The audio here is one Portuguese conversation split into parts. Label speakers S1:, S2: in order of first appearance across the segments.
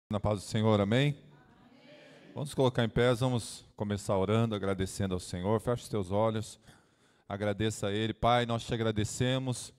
S1: Na paz do Senhor, amém? Vamos colocar em pé, vamos começar orando, agradecendo ao Senhor. Feche os teus olhos, agradeça a Ele. Pai, nós te agradecemos.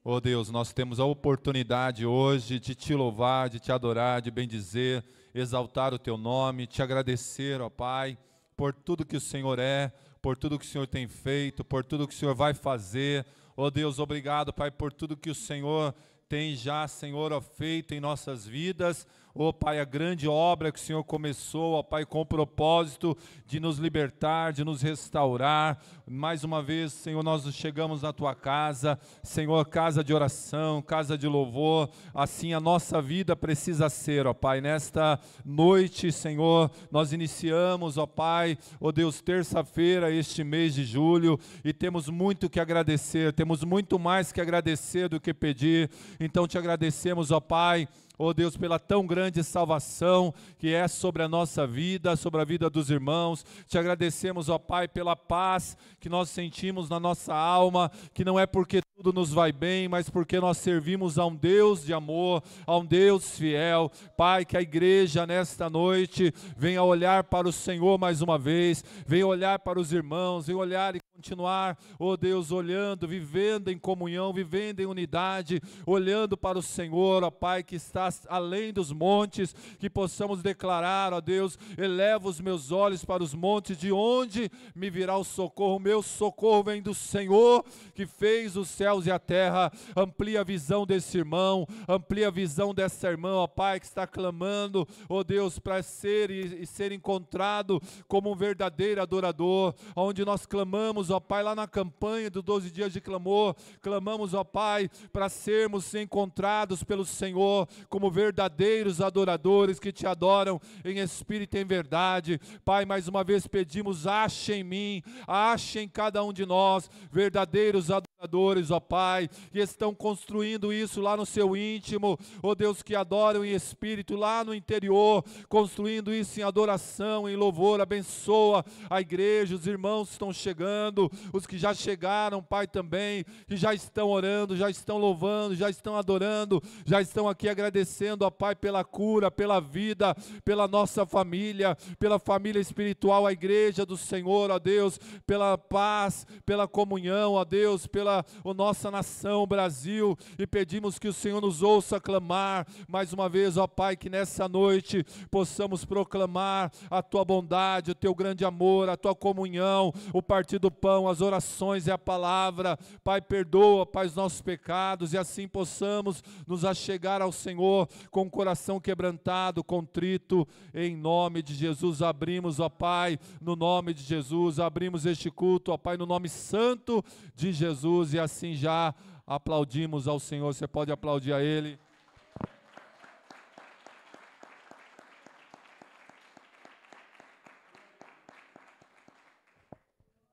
S1: Oh Deus, nós temos a oportunidade hoje de te louvar, de te adorar, de bendizer, exaltar o teu nome, te agradecer, ó Pai, por tudo que o Senhor é, por tudo que o Senhor tem feito, por tudo que o Senhor vai fazer. Oh Deus, obrigado, Pai, por tudo que o Senhor tem já, Senhor, ó, feito em nossas vidas. Ó Pai, a grande obra que o Senhor começou, ó Pai, com o propósito de nos libertar, de nos restaurar. Mais uma vez, Senhor, nós chegamos na Tua casa, Senhor, casa de oração, casa de louvor. Assim a nossa vida precisa ser, ó Pai. Nesta noite, Senhor, nós iniciamos, ó Pai, ó Deus, terça-feira, este mês de julho, e temos muito que agradecer, temos muito mais que agradecer do que pedir. Então te agradecemos, ó Pai, ó Deus, pela tão grande salvação que é sobre a nossa vida, sobre a vida dos irmãos. Te agradecemos, ó Pai, pela paz que nós sentimos na nossa alma, que não é porque tudo nos vai bem, mas porque nós servimos a um Deus de amor, a um Deus fiel. Pai, que a igreja nesta noite venha olhar para o Senhor mais uma vez, venha olhar para os irmãos, venha olhar e continuar, ó Deus, olhando, vivendo em comunhão, vivendo em unidade, olhando para o Senhor, ó Pai, que está além dos montes, que possamos declarar, ó Deus, eleva os meus olhos para os montes, de onde me virá o socorro? O meu socorro vem do Senhor, que fez os céus e a terra. Amplia a visão desse irmão, amplia a visão dessa irmã, ó Pai, que está clamando, ó Deus, para ser e ser encontrado como um verdadeiro adorador, onde nós clamamos, ó Pai, lá na campanha dos 12 dias de clamor, clamamos, ó Pai, para sermos encontrados pelo Senhor como verdadeiros adoradores que te adoram em espírito e em verdade. Pai, mais uma vez pedimos, ache em mim, ache em cada um de nós verdadeiros adoradores, ó Pai, que estão construindo isso lá no seu íntimo, ó Deus, que adoram em espírito lá no interior, construindo isso em adoração, em louvor. Abençoa a igreja, os irmãos que estão chegando, os que já chegaram, Pai, também, que já estão orando, já estão louvando, já estão adorando, já estão aqui agradecendo, ó Pai, pela cura, pela vida, pela nossa família, pela família espiritual, a igreja do Senhor, ó Deus, pela paz, pela comunhão, ó Deus, pela nossa nação, Brasil, e pedimos que o Senhor nos ouça clamar, mais uma vez, ó Pai, que nessa noite possamos proclamar a Tua bondade, o Teu grande amor, a Tua comunhão, o partir do pão, as orações e a palavra. Pai, perdoa, Pai, os nossos pecados, e assim possamos nos achegar ao Senhor com o coração quebrantado, contrito, em nome de Jesus. Abrimos, ó Pai, no nome de Jesus, abrimos este culto, ó Pai, no nome santo de Jesus, e assim já aplaudimos ao Senhor. Você pode aplaudir a Ele.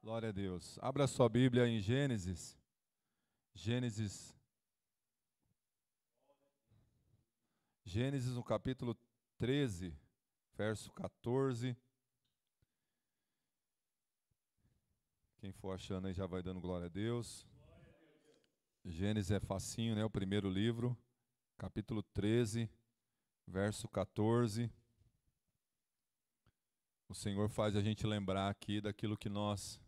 S1: Glória a Deus. Abra sua Bíblia em Gênesis no capítulo 13, verso 14. Quem for achando aí já vai dando glória a Deus. Gênesis é facinho, né? O primeiro livro, capítulo 13, verso 14. O Senhor faz a gente lembrar aqui daquilo que nós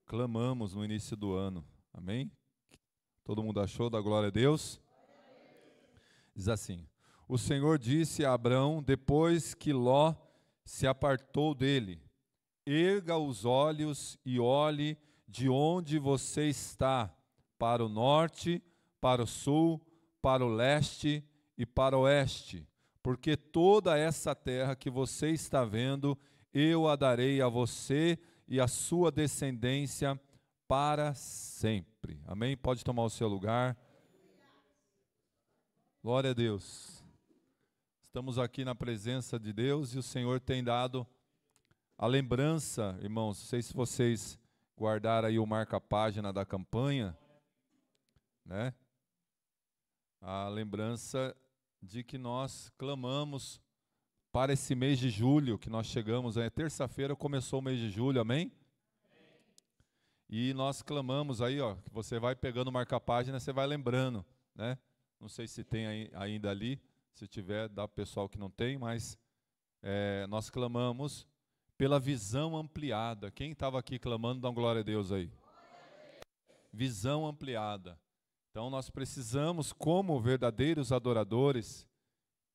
S1: clamamos no início do ano. Amém? Todo mundo achou? Dá glória a Deus? Diz assim: o Senhor disse a Abrão, depois que Ló se apartou dele: erga os olhos e olhe de onde você está, para o norte, para o sul, para o leste e para o oeste, porque toda essa terra que você está vendo, eu a darei a você e a sua descendência para sempre. Amém? Pode tomar o seu lugar. Glória a Deus. Estamos aqui na presença de Deus e o Senhor tem dado a lembrança, irmãos. Não sei se vocês guardaram aí o marca-página da campanha, né? A lembrança de que nós clamamos para esse mês de julho, que nós chegamos, terça-feira começou o mês de julho, amém? E nós clamamos aí, ó, que você vai pegando o marca-página, você vai lembrando, né? Não sei se tem ainda ali, se tiver, dá para o pessoal que não tem, mas nós clamamos pela visão ampliada. Quem estava aqui clamando, dá uma glória a Deus aí. Visão ampliada. Então nós precisamos, como verdadeiros adoradores,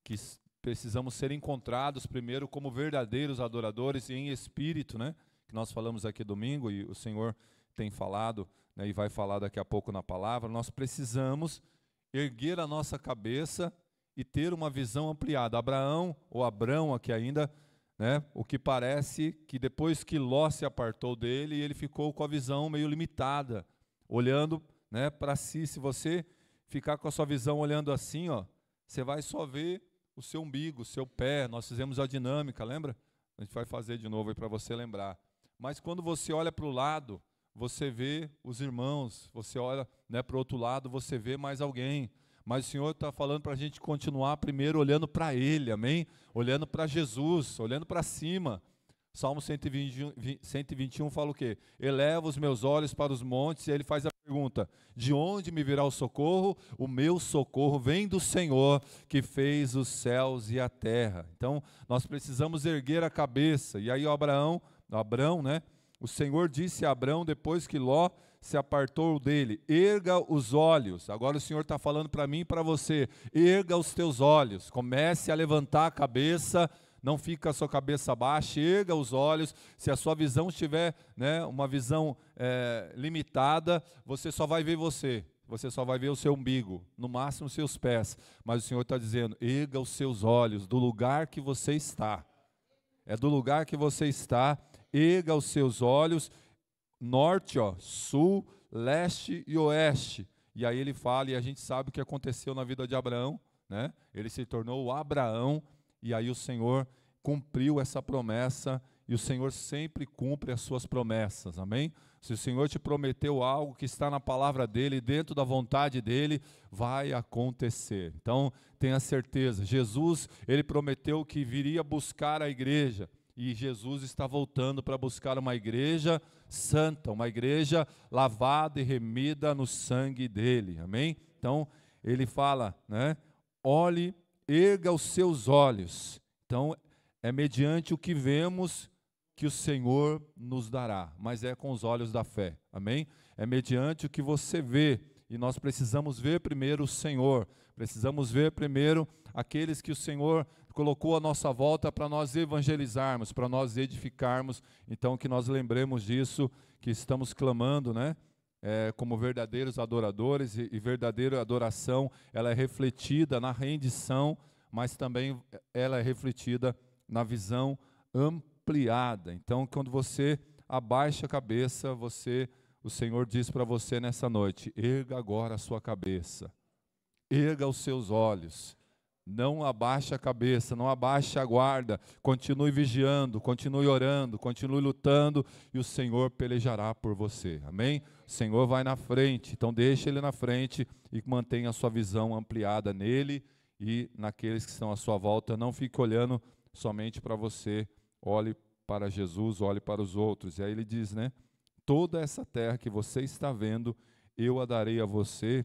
S1: que precisamos ser encontrados primeiro como verdadeiros adoradores em espírito, né? Que nós falamos aqui domingo e o Senhor tem falado, né, e vai falar daqui a pouco na palavra. Nós precisamos erguer a nossa cabeça e ter uma visão ampliada. Abraão, ou Abrão aqui ainda, né, o que parece que depois que Ló se apartou dele, ele ficou com a visão meio limitada, olhando, né, para si. Se você ficar com a sua visão olhando assim, ó, você vai só ver o seu umbigo, o seu pé. Nós fizemos a dinâmica, lembra? A gente vai fazer de novo aí para você lembrar. Mas quando você olha para o lado, você vê os irmãos, você olha, né, para o outro lado, você vê mais alguém. Mas o Senhor está falando para a gente continuar primeiro olhando para Ele, amém? Olhando para Jesus, olhando para cima. Salmo 121 fala o quê? Eleva os meus olhos para os montes, e ele faz a pergunta: de onde me virá o socorro? O meu socorro vem do Senhor, que fez os céus e a terra. Então, nós precisamos erguer a cabeça. E aí Abrão, né? O Senhor disse a Abrão, depois que Ló se apartou dele: erga os olhos. Agora o Senhor está falando para mim e para você: erga os teus olhos, comece a levantar a cabeça. Não fica a sua cabeça baixa, erga os olhos. Se a sua visão estiver, né, uma visão limitada, você só vai ver você só vai ver o seu umbigo, no máximo os seus pés. Mas o Senhor está dizendo: erga os seus olhos do lugar que você está. É do lugar que você está, erga os seus olhos, norte, ó, sul, leste e oeste. E aí ele fala, e a gente sabe o que aconteceu na vida de Abraão, né? Ele se tornou o Abraão. E aí o Senhor cumpriu essa promessa, e o Senhor sempre cumpre as suas promessas, amém? Se o Senhor te prometeu algo que está na palavra dEle, dentro da vontade dEle, vai acontecer. Então, tenha certeza, Jesus, Ele prometeu que viria buscar a igreja, e Jesus está voltando para buscar uma igreja santa, uma igreja lavada e remida no sangue dEle, amém? Então, Ele fala, né, olhe, erga os seus olhos. Então, é mediante o que vemos que o Senhor nos dará, mas é com os olhos da fé, amém? É mediante o que você vê, e nós precisamos ver primeiro o Senhor, precisamos ver primeiro aqueles que o Senhor colocou à nossa volta para nós evangelizarmos, para nós edificarmos. Então, que nós lembremos disso, que estamos clamando, né? Como verdadeiros adoradores, e verdadeira adoração, ela é refletida na rendição, mas também ela é refletida na visão ampliada. Então, quando você abaixa a cabeça, o Senhor diz para você nessa noite: erga agora a sua cabeça, erga os seus olhos, não abaixe a cabeça, não abaixe a guarda, continue vigiando, continue orando, continue lutando, e o Senhor pelejará por você, amém? O Senhor vai na frente, então deixe Ele na frente e mantenha a sua visão ampliada nele e naqueles que estão à sua volta. Não fique olhando somente para você, olhe para Jesus, olhe para os outros. E aí ele diz, né, toda essa terra que você está vendo, eu a darei a você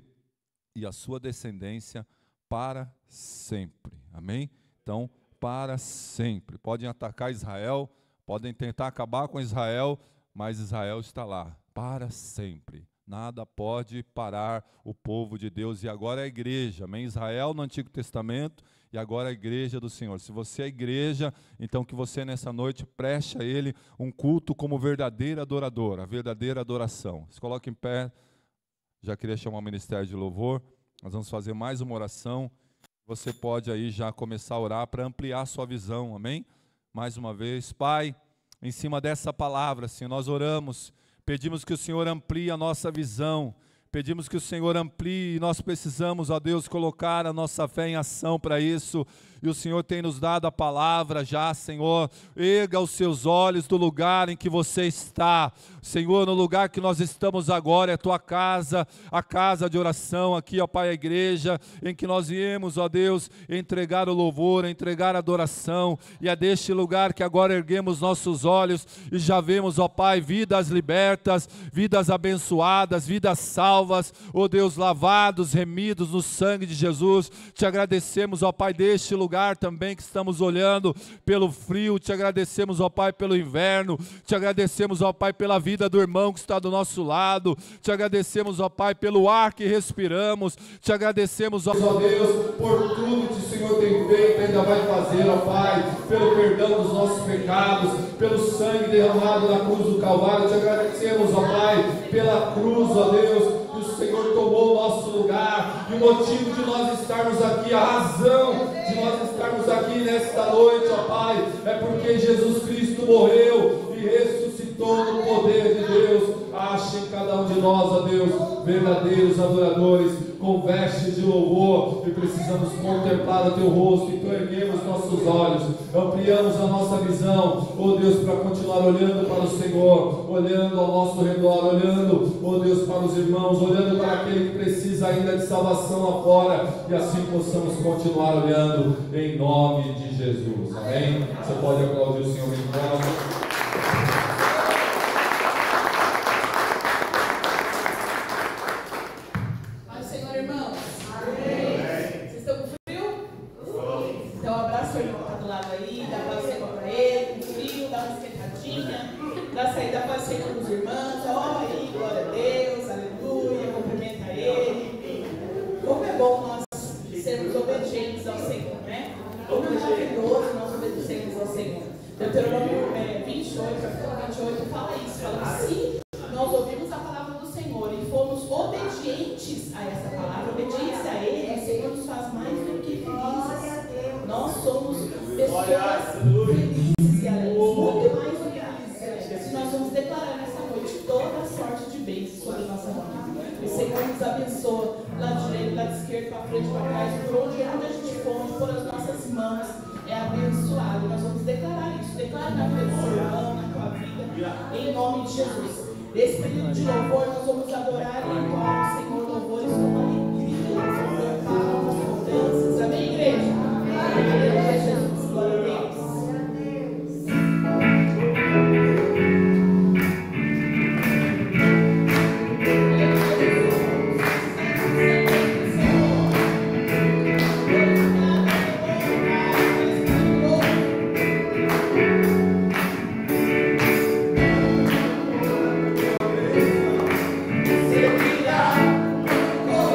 S1: e a sua descendência para sempre, amém? Então, para sempre. Podem atacar Israel, podem tentar acabar com Israel, mas Israel está lá, para sempre. Nada pode parar o povo de Deus. E agora é a igreja, amém? Israel no Antigo Testamento, e agora a igreja do Senhor. Se você é igreja, então que você nessa noite preste a Ele um culto como verdadeiro adorador, a verdadeira adoração. Se coloque em pé. Já queria chamar o Ministério de Louvor. Nós vamos fazer mais uma oração. Você pode aí já começar a orar para ampliar a sua visão, amém? Mais uma vez, Pai, em cima dessa palavra, Senhor, nós oramos, pedimos que o Senhor amplie a nossa visão, pedimos que o Senhor amplie, e nós precisamos, ó Deus, colocar a nossa fé em ação para isso. e o Senhor tem nos dado a palavra já, Senhor. Erga os seus olhos do lugar em que você está, Senhor, no lugar que nós estamos agora, é a tua casa, a casa de oração aqui, ó Pai, a igreja, em que nós viemos, ó Deus, entregar o louvor, entregar a adoração, e é deste lugar que agora erguemos nossos olhos e já vemos, ó Pai, vidas libertas, vidas abençoadas, vidas salvas, ó Deus, lavados, remidos no sangue de Jesus. Te agradecemos, ó Pai, deste lugar também que estamos olhando pelo frio, te agradecemos, ó Pai, pelo inverno, te agradecemos, ó Pai, pela vida do irmão que está do nosso lado, te agradecemos, ó Pai, pelo ar que respiramos, te agradecemos, ó Deus, por tudo que o Senhor tem feito e ainda vai fazer, ó Pai, pelo perdão dos nossos pecados, pelo sangue derramado na cruz do Calvário. Te agradecemos, ó Pai, pela cruz, ó Deus, que o Senhor tomou o nosso lugar, e o motivo de nós estarmos aqui, a razão de nós estarmos aqui nesta noite, ó Pai, é porque Jesus Cristo morreu e ressuscitou no poder de Deus. Ache em cada um de nós, ó Deus, verdadeiros adoradores, com vestes de louvor, e precisamos contemplar o teu rosto. Então erguemos nossos olhos, ampliamos a nossa visão, ó Deus, para continuar olhando para o Senhor, olhando ao nosso redor, olhando, ó Deus, para os irmãos, olhando para aquele que precisa ainda de salvação lá fora, e assim possamos continuar olhando em nome de Jesus. Amém? Você pode aplaudir o Senhor em nós.
S2: Deuteronômio 28, capítulo 28, fala isso, fala que se nós ouvimos a palavra do Senhor e formos obedientes a essa palavra, obedientes a Ele, o Senhor nos faz mais do que felizes. Nós somos pessoas felizes e alegres, muito mais do que felizes. Se nós vamos declarar nessa noite toda a sorte de bênçãos sobre a nossa vida. O Senhor nos abençoa, lado direito, lado esquerdo, para frente, para trás, por onde a gente for, onde por as nossas mãos. É abençoado. Nós vamos declarar isso. Declara na vida do seu irmão, na tua vida, em nome de Jesus. Nesse período de louvor, nós vamos adorar e louvar o Senhor, louvores com alegria, com palmas, com danças. Amém, igreja? Aleluia, Jesus. Glória a Deus. Oh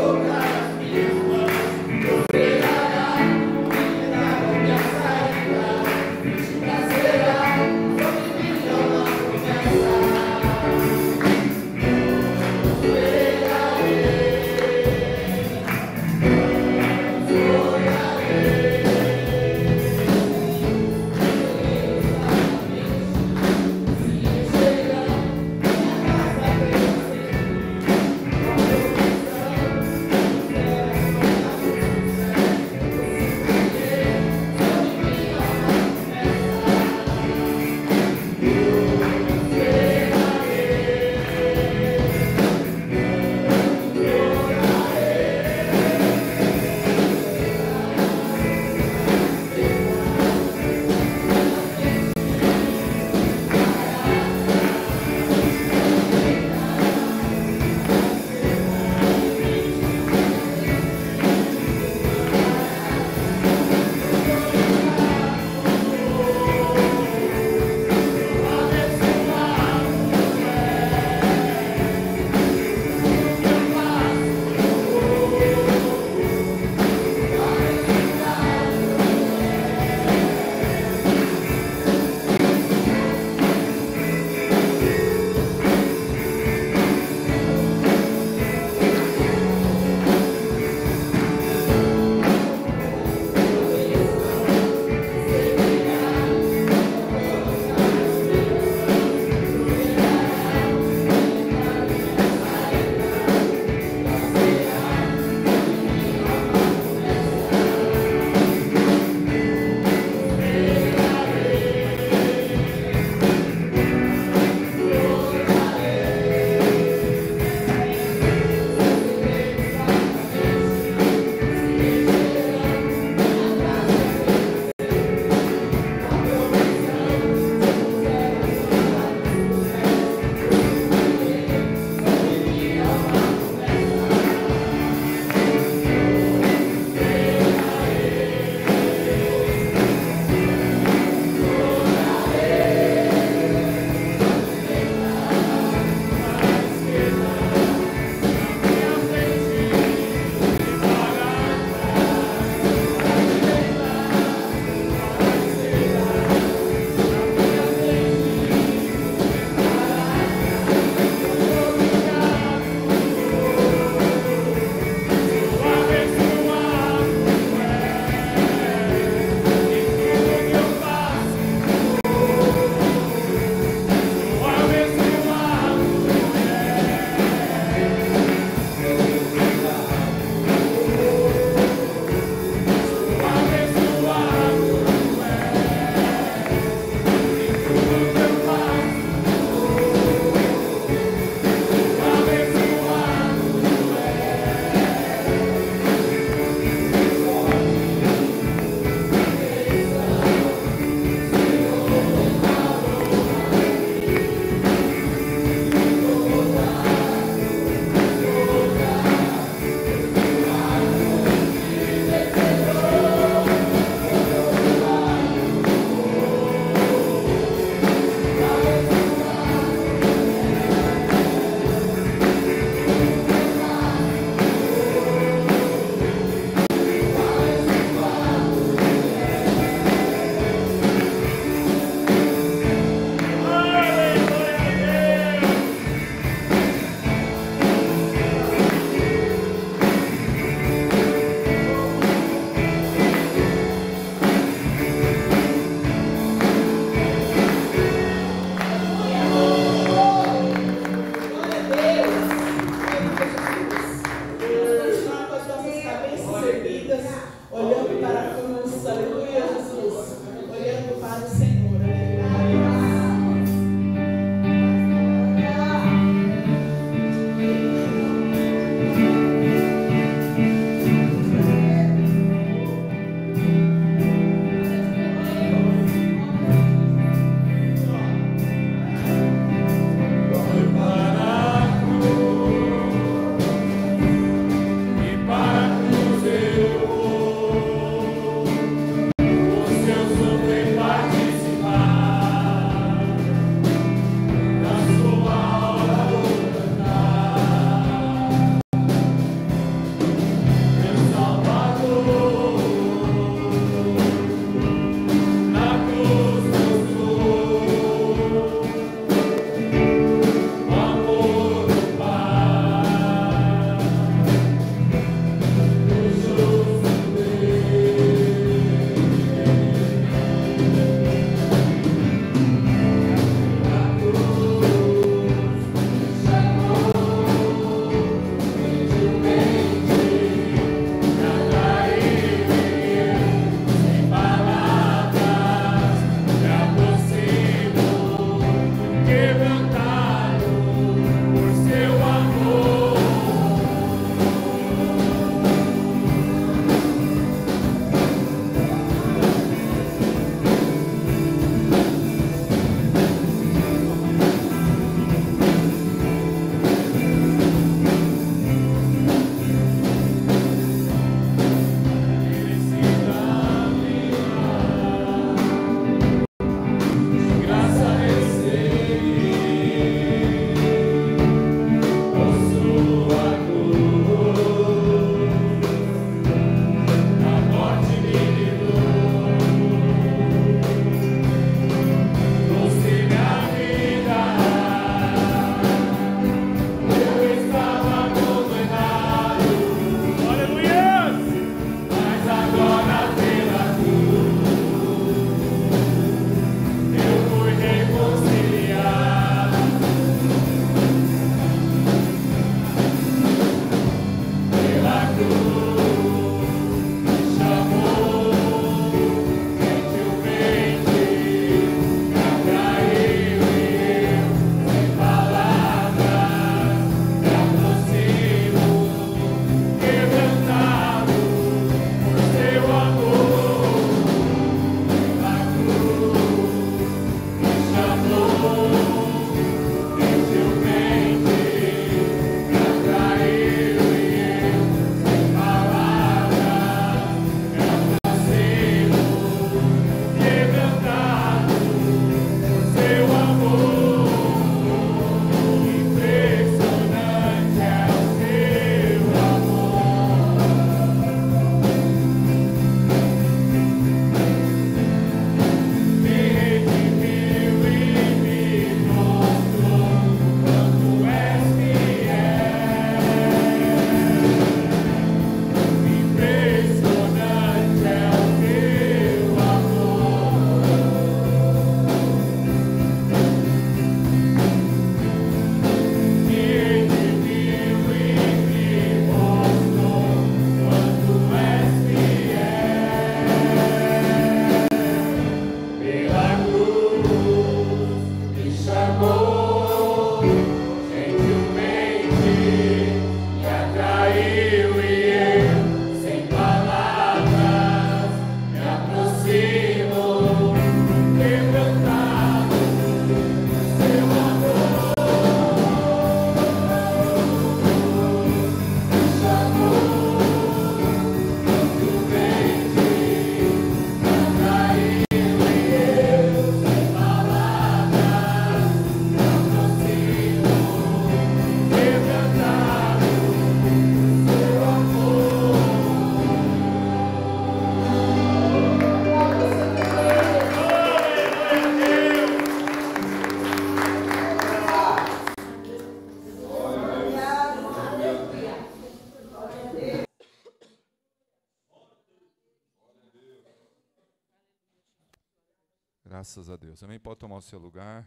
S1: Graças a Deus. Amém? Pode tomar o seu lugar.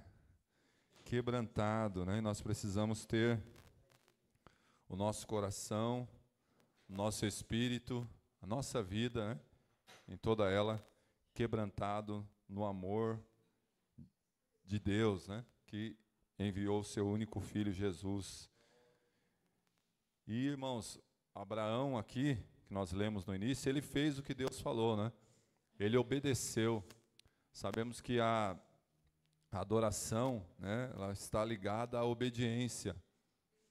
S1: Quebrantado, né? E nós precisamos ter o nosso coração, o nosso espírito, a nossa vida, né? Em toda ela, quebrantado no amor de Deus, né? Que enviou o seu único filho, Jesus. E, irmãos, Abraão aqui, que nós lemos no início, ele fez o que Deus falou, né? Ele obedeceu. Sabemos que a adoração, né, ela está ligada à obediência,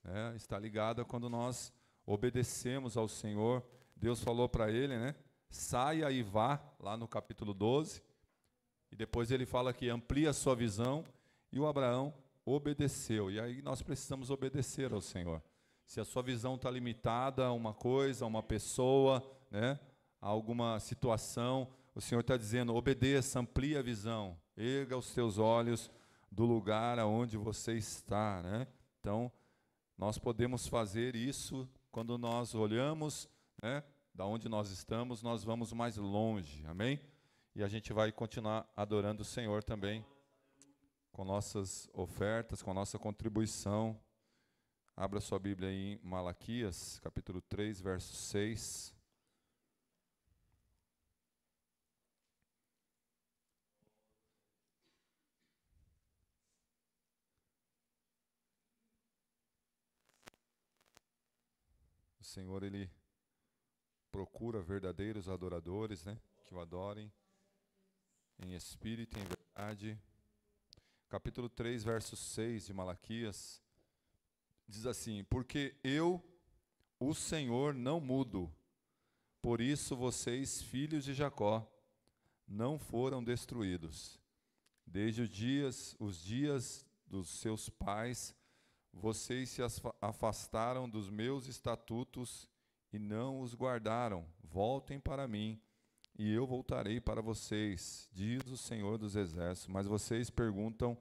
S1: né? Está ligada quando nós obedecemos ao Senhor. Deus falou para ele, né? Saia e vá, lá no capítulo 12. E depois ele fala que amplia a sua visão, e o Abraão obedeceu. E aí nós precisamos obedecer ao Senhor. Se a sua visão está limitada a uma coisa, a uma pessoa, né, a alguma situação, o Senhor está dizendo, obedeça, amplie a visão, erga os teus olhos do lugar aonde você está, né? Então, nós podemos fazer isso quando nós olhamos, né, da onde nós estamos, nós vamos mais longe, amém? E a gente vai continuar adorando o Senhor também, com nossas ofertas, com a nossa contribuição. Abra sua Bíblia aí em Malaquias, capítulo 3, verso 6. O Senhor, Ele procura verdadeiros adoradores, né, que o adorem em espírito e em verdade. Capítulo 3, verso 6 de Malaquias, diz assim, porque eu, o Senhor, não mudo, por isso vocês, filhos de Jacó, não foram destruídos. Desde os dias dos seus pais, vocês se afastaram dos meus estatutos e não os guardaram. Voltem para mim, e eu voltarei para vocês, diz o Senhor dos Exércitos. Mas vocês perguntam,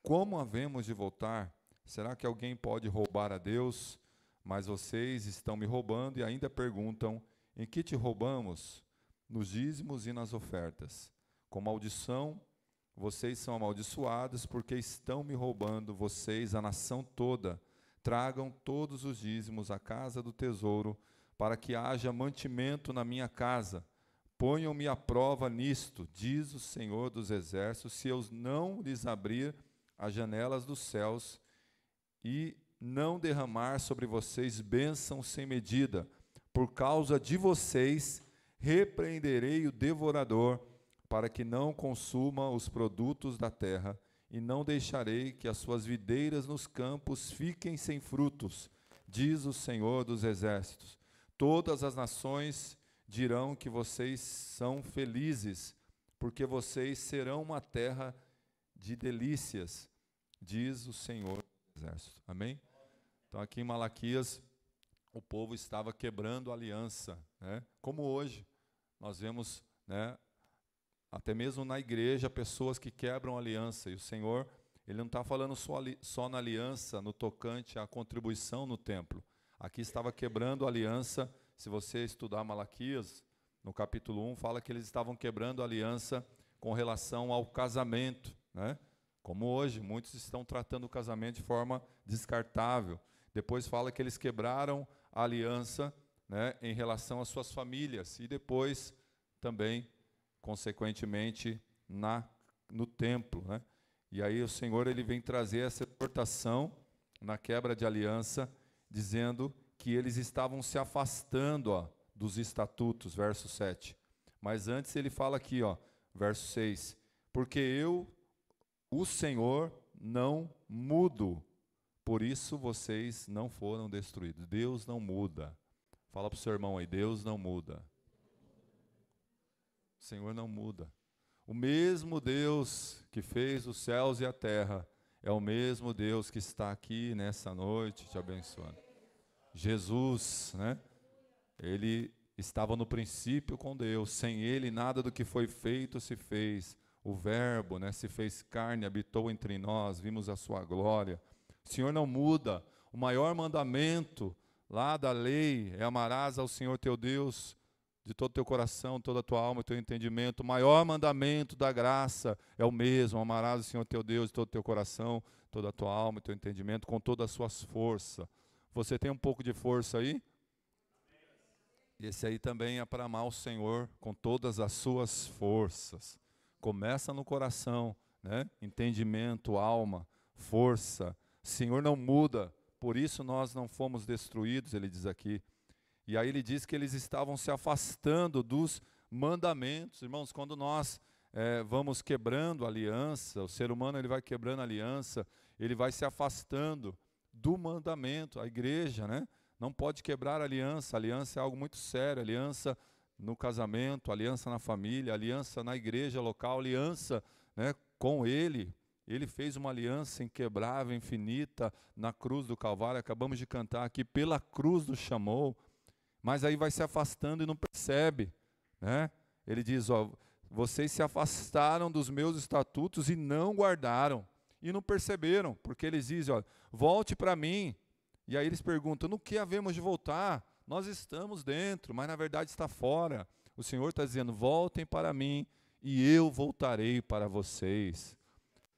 S1: como havemos de voltar? Será que alguém pode roubar a Deus? Mas vocês estão me roubando e ainda perguntam, em que te roubamos? Nos dízimos e nas ofertas. Com maldição, vocês são amaldiçoados, porque estão me roubando, vocês, a nação toda. Tragam todos os dízimos à casa do tesouro, para que haja mantimento na minha casa. Ponham-me à prova nisto, diz o Senhor dos Exércitos, se eu não lhes abrir as janelas dos céus e não derramar sobre vocês bênção sem medida. Por causa de vocês, repreenderei o devorador, para que não consuma os produtos da terra, e não deixarei que as suas videiras nos campos fiquem sem frutos, diz o Senhor dos Exércitos. Todas as nações dirão que vocês são felizes, porque vocês serão uma terra de delícias, diz o Senhor dos Exércitos. Amém? Então aqui em Malaquias, o povo estava quebrando a aliança, né? Como hoje, nós vemos, né, até mesmo na igreja, pessoas que quebram a aliança, e o Senhor, Ele não está falando só na aliança, no tocante à contribuição no templo. Aqui estava quebrando a aliança. Se você estudar Malaquias, no capítulo 1, fala que eles estavam quebrando a aliança com relação ao casamento, né? Como hoje, muitos estão tratando o casamento de forma descartável. Depois fala que eles quebraram a aliança, né, em relação às suas famílias, e depois também, consequentemente, no templo, né? E aí o Senhor, Ele vem trazer essa exortação na quebra de aliança, dizendo que eles estavam se afastando, ó, dos estatutos, verso 7. Mas antes ele fala aqui, ó, verso 6, porque eu, o Senhor, não mudo, por isso vocês não foram destruídos. Deus não muda. Fala para o seu irmão aí, Deus não muda. O Senhor não muda. O mesmo Deus que fez os céus e a terra é o mesmo Deus que está aqui nessa noite te abençoando. Jesus, né? Ele estava no princípio com Deus. Sem Ele nada do que foi feito se fez. O Verbo, né, se fez carne, habitou entre nós, vimos a sua glória. O Senhor não muda. O maior mandamento lá da lei é amarás ao Senhor teu Deus de todo o teu coração, toda a tua alma e teu entendimento. O maior mandamento da graça é o mesmo: amarás o Senhor teu Deus de todo o teu coração, toda a tua alma e teu entendimento, com todas as suas forças. Você tem um pouco de força aí? Esse aí também é para amar o Senhor com todas as suas forças. Começa no coração, né? Entendimento, alma, força. O Senhor não muda, por isso nós não fomos destruídos, ele diz aqui. E aí ele diz que eles estavam se afastando dos mandamentos. Irmãos, quando nós vamos quebrando a aliança, o ser humano ele vai quebrando a aliança, ele vai se afastando do mandamento. A igreja, né, não pode quebrar a aliança. A aliança é algo muito sério. Aliança no casamento, aliança na família, aliança na igreja local, aliança, né, com Ele. Ele fez uma aliança inquebrável, infinita, na cruz do Calvário. Acabamos de cantar aqui: pela cruz nos chamou. Mas aí vai se afastando e não percebe, né? Ele diz: ó, vocês se afastaram dos meus estatutos e não guardaram, e não perceberam, porque eles dizem: ó, volte para mim. E aí eles perguntam: no que havemos de voltar? Nós estamos dentro, mas na verdade está fora. O Senhor está dizendo: voltem para mim e eu voltarei para vocês.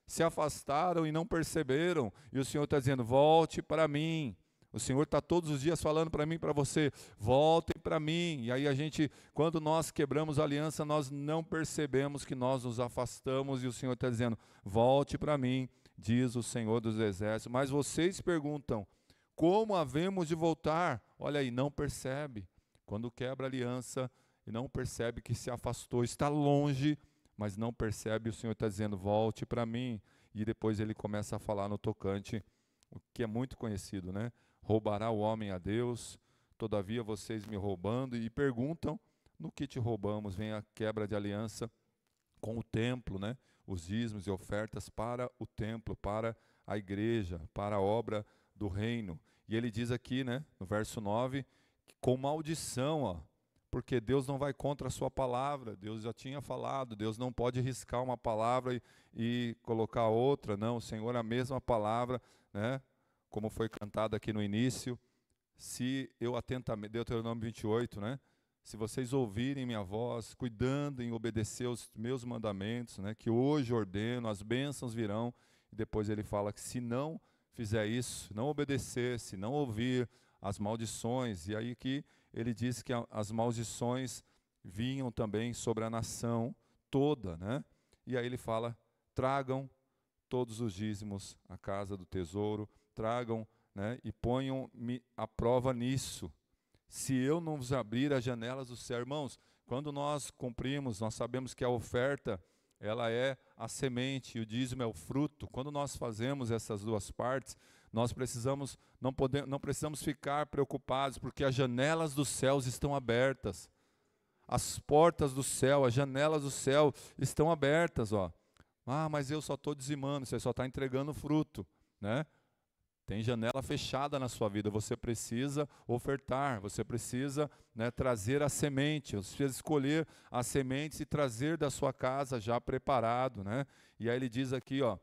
S1: Se afastaram e não perceberam, e o Senhor está dizendo: volte para mim. O Senhor está todos os dias falando para mim e para você: voltem para mim. E aí quando nós quebramos a aliança, nós não percebemos que nós nos afastamos, e o Senhor está dizendo: volte para mim, diz o Senhor dos Exércitos. Mas vocês perguntam: como havemos de voltar? Olha aí, não percebe. Quando quebra a aliança e não percebe que se afastou, está longe, mas não percebe, o Senhor está dizendo: volte para mim. E depois ele começa a falar no tocante, o que é muito conhecido, né? Roubará o homem a Deus, todavia vocês me roubando, e perguntam: no que te roubamos? Vem a quebra de aliança com o templo, né? Os dízimos e ofertas para o templo, para a igreja, para a obra do reino. E ele diz aqui, né, no verso 9, que com maldição, ó, porque Deus não vai contra a sua palavra. Deus já tinha falado, Deus não pode riscar uma palavra e colocar outra, não. O Senhor é a mesma palavra, né? Como foi cantado aqui no início: se eu atentamente, Deuteronômio 28, né? Se vocês ouvirem minha voz, cuidando em obedecer os meus mandamentos, né? Que hoje ordeno, as bênçãos virão. E depois ele fala que se não fizer isso, não obedecer, se não ouvir, as maldições. E aí que ele diz que as maldições vinham também sobre a nação toda, né? E aí ele fala: tragam todos os dízimos à casa do tesouro, tragam, né, e ponham-me à prova nisso, se eu não vos abrir as janelas do céu. Irmãos, quando nós cumprimos, nós sabemos que a oferta, ela é a semente, e o dízimo é o fruto. Quando nós fazemos essas duas partes, nós não precisamos ficar preocupados, porque as janelas dos céus estão abertas. As portas do céu, as janelas do céu estão abertas, ó. Ah, mas eu só estou dizimando. Você só está entregando fruto, né? Tem janela fechada na sua vida. Você precisa ofertar, você precisa, né, trazer a semente. Você precisa escolher as sementes e trazer da sua casa já preparado, né? E aí ele diz aqui, ó,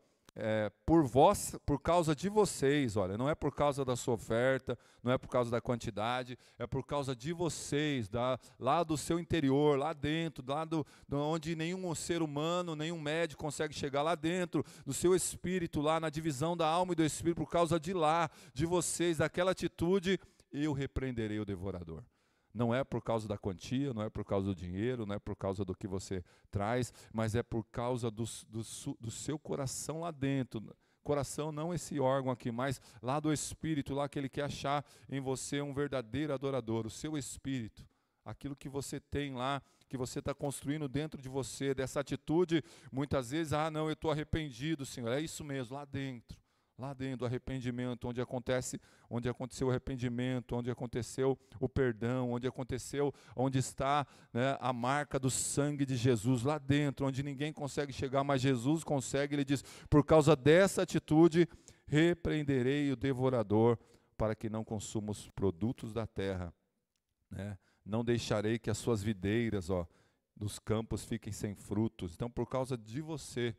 S1: por causa de vocês, olha, não é por causa da sua oferta, não é por causa da quantidade, é por causa de vocês, lá do seu interior, lá dentro, onde nenhum ser humano, nenhum médico consegue chegar, lá dentro do seu espírito, lá na divisão da alma e do espírito, por causa de lá, de vocês, daquela atitude, eu repreenderei o devorador. Não é por causa da quantia, não é por causa do dinheiro, não é por causa do que você traz, mas é por causa do seu coração lá dentro. Coração não esse órgão aqui, mas lá do espírito, lá que ele quer achar em você um verdadeiro adorador. O seu espírito, aquilo que você tem lá, que você está construindo dentro de você, dessa atitude, muitas vezes: ah, não, eu estou arrependido, Senhor. É isso mesmo, lá dentro do arrependimento, onde aconteceu o arrependimento, onde aconteceu o perdão, onde está, né, a marca do sangue de Jesus, lá dentro, onde ninguém consegue chegar, mas Jesus consegue. Ele diz: por causa dessa atitude, repreenderei o devorador, para que não consuma os produtos da terra, né? Não deixarei que as suas videiras, ó, dos campos fiquem sem frutos. Então, por causa de você,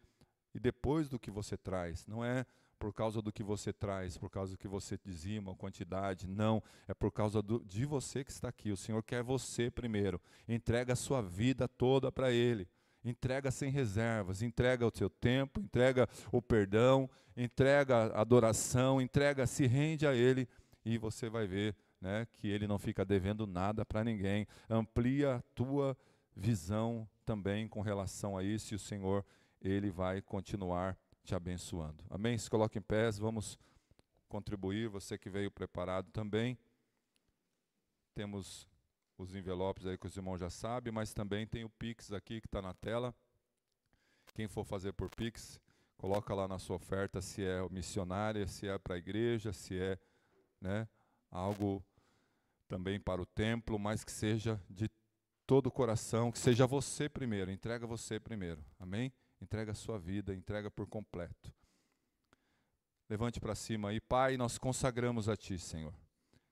S1: e depois do que você traz, não é por causa do que você traz, por causa do que você dizima, a quantidade. Não, é por causa de você que está aqui. O Senhor quer você primeiro. Entrega a sua vida toda para Ele. Entrega sem reservas, entrega o seu tempo, entrega o perdão, entrega a adoração, entrega, se rende a Ele e você vai ver, né, que Ele não fica devendo nada para ninguém. Amplia a tua visão também com relação a isso e o Senhor, Ele vai continuar te abençoando. Amém? Se coloque em pé, vamos contribuir, você que veio preparado também. Temos os envelopes aí que os irmãos já sabem, mas também tem o Pix aqui que está na tela. Quem for fazer por Pix, coloca lá na sua oferta se é missionária, se é para a igreja, se é, né, algo também para o templo, mas que seja de todo o coração, que seja você primeiro, entrega você primeiro, amém? Entrega a sua vida, entrega por completo. Levante para cima aí, Pai, nós consagramos a Ti, Senhor.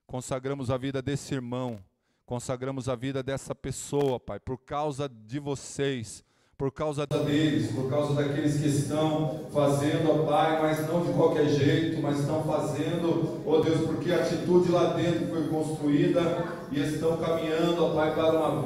S1: Consagramos a vida desse irmão, consagramos a vida dessa pessoa, Pai, por causa de vocês, por causa deles, por causa daqueles que estão fazendo, ó Pai, mas não de qualquer jeito, mas estão fazendo, ó Deus, porque a atitude lá dentro foi construída e estão caminhando, ó Pai, para uma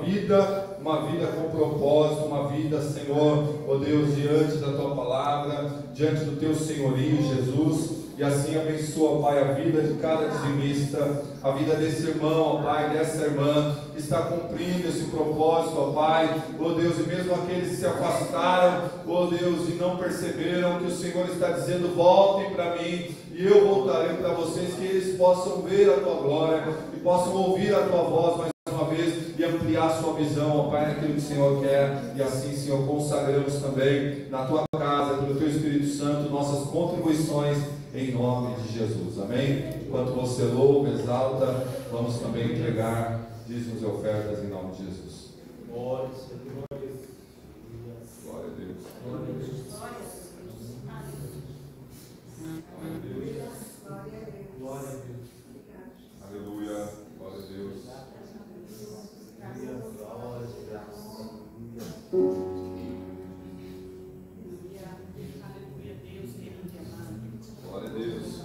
S1: vida com propósito, uma vida, Senhor, ó Deus, diante da Tua palavra, diante do Teu senhorio, Jesus. E assim abençoa, Pai, a vida de cada dizimista, a vida desse irmão, ó Pai, dessa irmã, que está cumprindo esse propósito, ó Pai, ó Deus, e mesmo aqueles que se afastaram, ó Deus, e não perceberam que o Senhor está dizendo, voltem para mim, e eu voltarei para vocês, que eles possam ver a Tua glória, e possam ouvir a Tua voz mais uma vez, e ampliar a sua visão, ó Pai, naquilo que o Senhor quer, e assim, Senhor, consagramos também na Tua casa, pelo Teu Espírito Santo, nossas contribuições, em nome de Jesus, amém? Enquanto você louva, exalta, vamos também entregar dízimos e ofertas em nome de Jesus. Glória a Deus. Glória a Deus. Glória a Deus. Glória a Deus. Aleluia. Glória a Deus. Glória a Deus. Glória a Deus.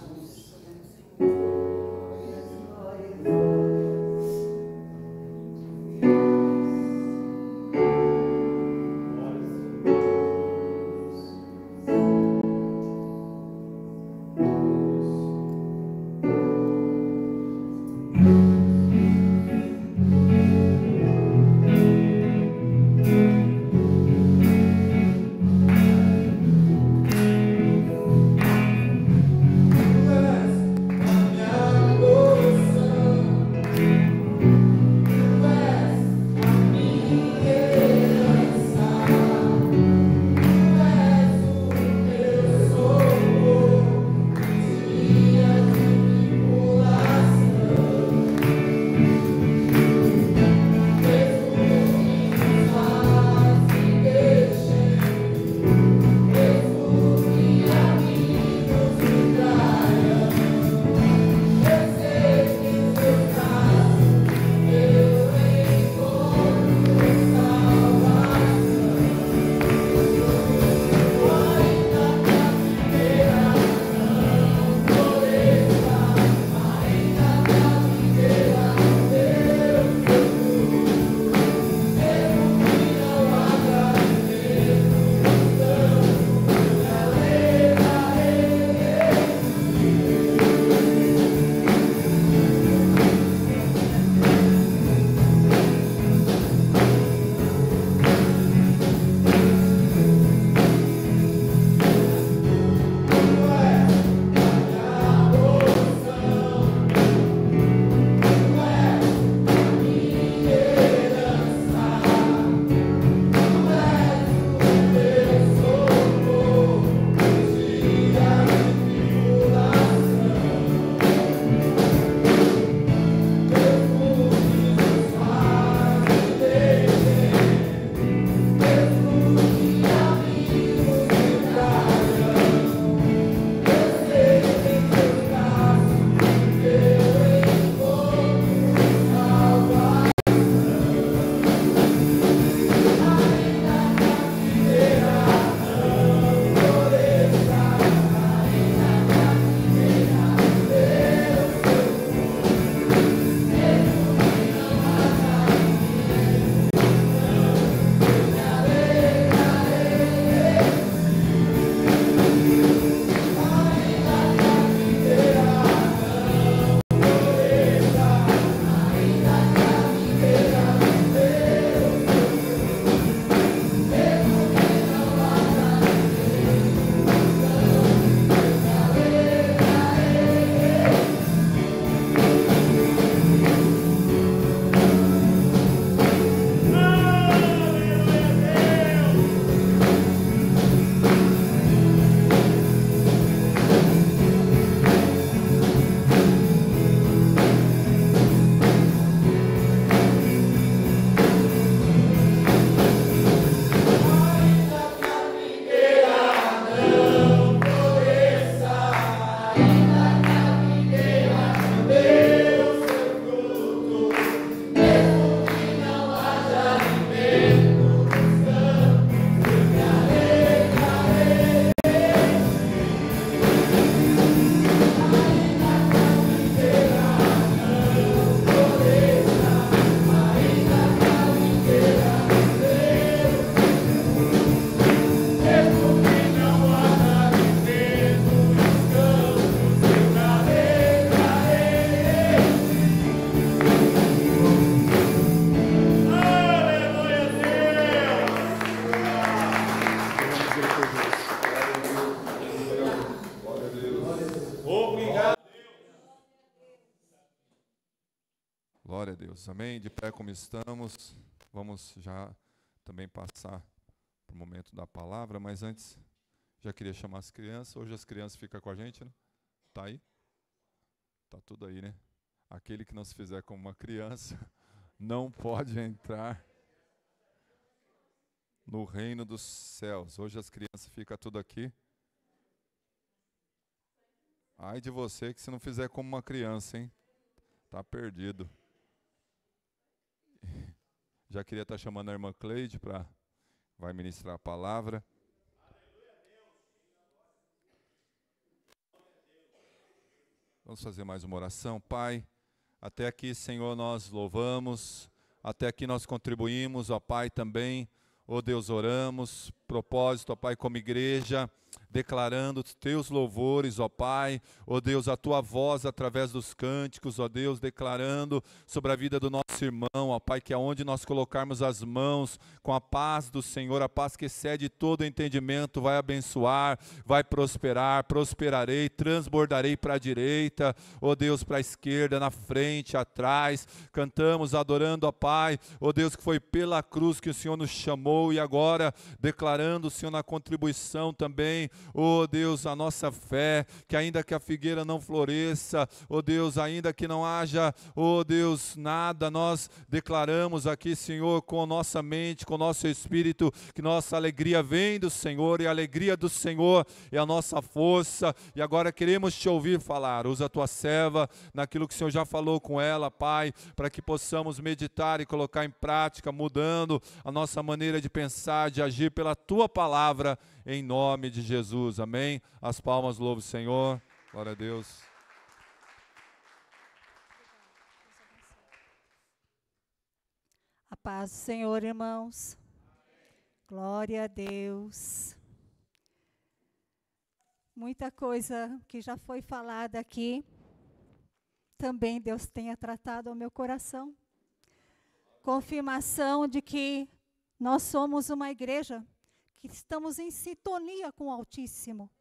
S1: Glória a Deus, amém? De pé como estamos, vamos já também passar para o momento da palavra, mas antes, já queria chamar as crianças. Hoje as crianças ficam com a gente, né? Tá aí? Tá tudo aí, né? Aquele que não se fizer como uma criança, não pode entrar no reino dos céus. Hoje as crianças ficam tudo aqui. Ai de você que se não fizer como uma criança, hein? Tá perdido. Já queria estar chamando a irmã Cleide para vai ministrar a palavra. Vamos fazer mais uma oração. Pai, até aqui, Senhor, nós louvamos, até aqui nós contribuímos, ó Pai, também, ó Deus, oramos, propósito, ó Pai, como igreja, declarando os teus louvores, ó Pai, ó Deus, a tua voz através dos cânticos, ó Deus, declarando sobre a vida do nosso irmão, ó Pai, que aonde nós colocarmos as mãos com a paz do Senhor, a paz que excede todo entendimento, vai abençoar, vai prosperar, prosperarei, transbordarei para a direita, ó Deus, para a esquerda, na frente, atrás, cantamos adorando, ó Pai, ó Deus, que foi pela cruz que o Senhor nos chamou e agora declarando, Senhor, na contribuição também, ó Deus, a nossa fé, que ainda que a figueira não floresça, ó Deus, ainda que não haja, ó Deus, nada, nós declaramos aqui, Senhor, com nossa mente, com nosso espírito, que nossa alegria vem do Senhor e a alegria do Senhor é a nossa força. E agora queremos te ouvir falar. Usa a tua serva naquilo que o Senhor já falou com ela, Pai, para que possamos meditar e colocar em prática, mudando a nossa maneira de pensar, de agir pela tua palavra, em nome de Jesus, amém? As palmas, louve o Senhor, glória a Deus.
S3: A paz do Senhor, irmãos. Glória a Deus. Muita coisa que já foi falada aqui, também Deus tenha tratado ao meu coração. Confirmação de que nós somos uma igreja que estamos em sintonia com o Altíssimo.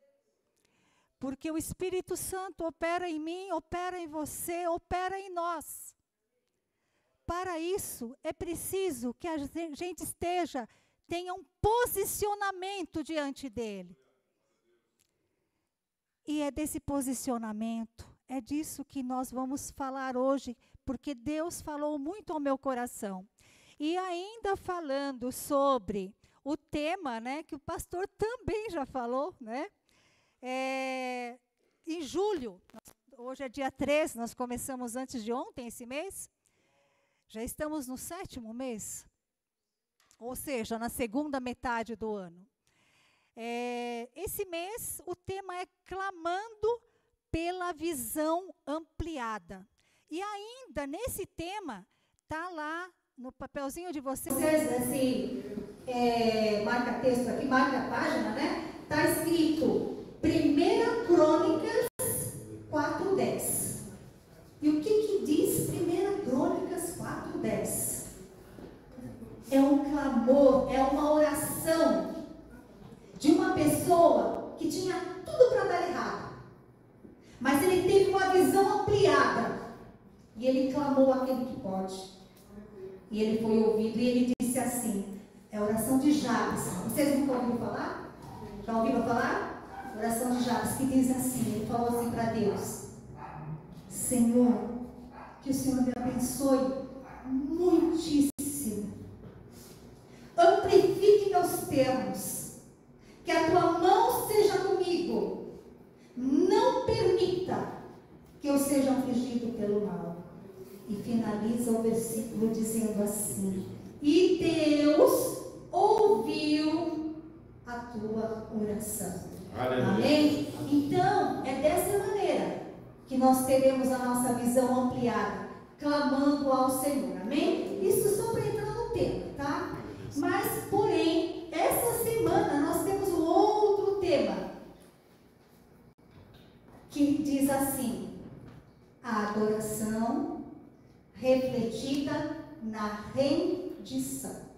S3: Porque o Espírito Santo opera em mim, opera em você, opera em nós. Para isso, é preciso que a gente tenha um posicionamento diante dele. E é desse posicionamento, é disso que nós vamos falar hoje, porque Deus falou muito ao meu coração. E ainda falando sobre o tema, né, que o pastor também já falou, né? Em julho, hoje é dia 3, nós começamos antes de ontem esse mês, já estamos no 7º mês, ou seja, na segunda metade do ano. Esse mês, o tema é clamando pela visão ampliada. E ainda nesse tema, está lá no papelzinho de vocês, assim, marca texto aqui, marca a página, né? Está escrito 1 Crônicas 4:10. E o que diz 1 Crônicas 4:10? É um clamor, é uma oração de uma pessoa que tinha tudo para dar errado. Mas ele teve uma visão ampliada. E ele clamou àquele que pode. E ele foi ouvido e ele disse assim, é a oração de Jabes. Vocês nunca ouviram falar? Já ouviram falar? Oração de Jabes, que diz assim, ele falou assim para Deus, Senhor, que o Senhor me abençoe muitíssimo. Amplifique meus termos, que a tua mão seja comigo. Não permita que eu seja afligido pelo mal. E finaliza o versículo dizendo assim, e Deus ouviu a tua oração. Aleluia. Amém? Então, é dessa maneira que nós teremos a nossa visão ampliada, clamando ao Senhor. Amém? Isso só para entrar no tema, tá? Mas, porém, essa semana nós temos um outro tema, que diz assim, a adoração refletida na rendição.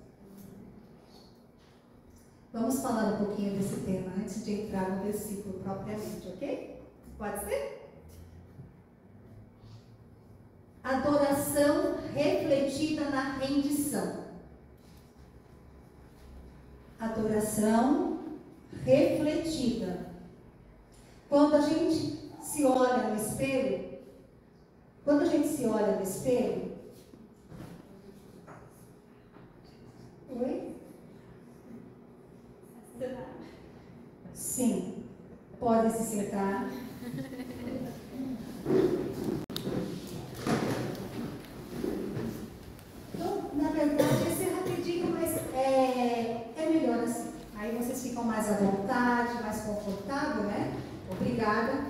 S3: Vamos falar um pouquinho desse tema antes de entrar no versículo propriamente, ok? Pode ser? Adoração refletida na rendição. Adoração refletida. Quando a gente se olha no espelho, oi? Sim, pode se sentar. Então, na verdade, esse é rapidinho, mas é melhor assim. Aí vocês ficam mais à vontade, mais confortável, né? Obrigada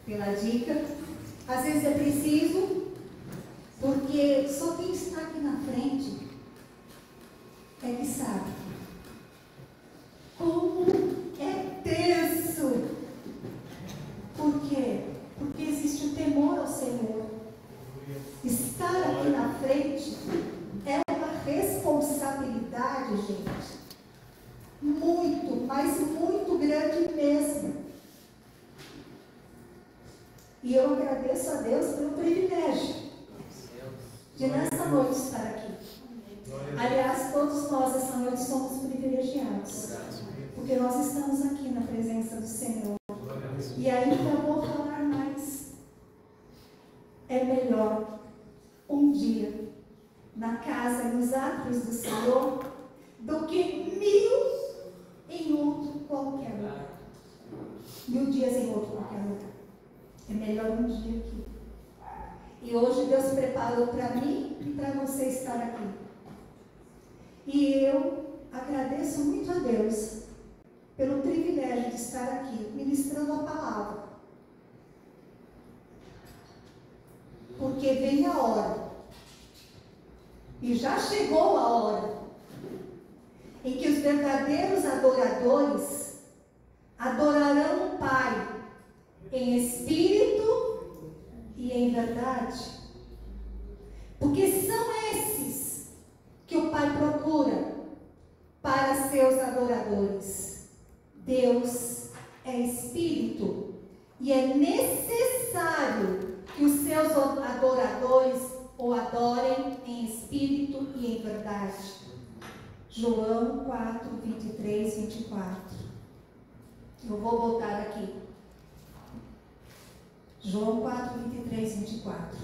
S3: pela dica. Às vezes é preciso, porque só quem está aqui na frente é que sabe como é tenso. Por quê? Porque existe o temor ao Senhor. Estar aqui na frente é uma responsabilidade, gente, muito, mas muito grande mesmo. E eu agradeço a Deus pelo privilégio de nessa noite estar aqui. Aliás, todos nós essa noite somos privilegiados, porque nós estamos aqui na presença do Senhor. E ainda vou falar mais. É melhor um dia na casa e nos átrios do Senhor do que 1000 em outro qualquer lugar. 1000 dias em outro qualquer lugar. É melhor um dia aqui. E hoje Deus preparou para mim e para você estar aqui. E eu agradeço muito a Deus pelo privilégio de estar aqui, ministrando a palavra. Porque vem a hora, e já chegou a hora, em que os verdadeiros adoradores adorarão o Pai em espírito e em verdade. Porque são esses que o Pai procura para seus adoradores. Deus é espírito e é necessário que os seus adoradores o adorem em espírito e em verdade. João 4, 23, 24. Eu vou voltar aqui. João 4, 23, 24.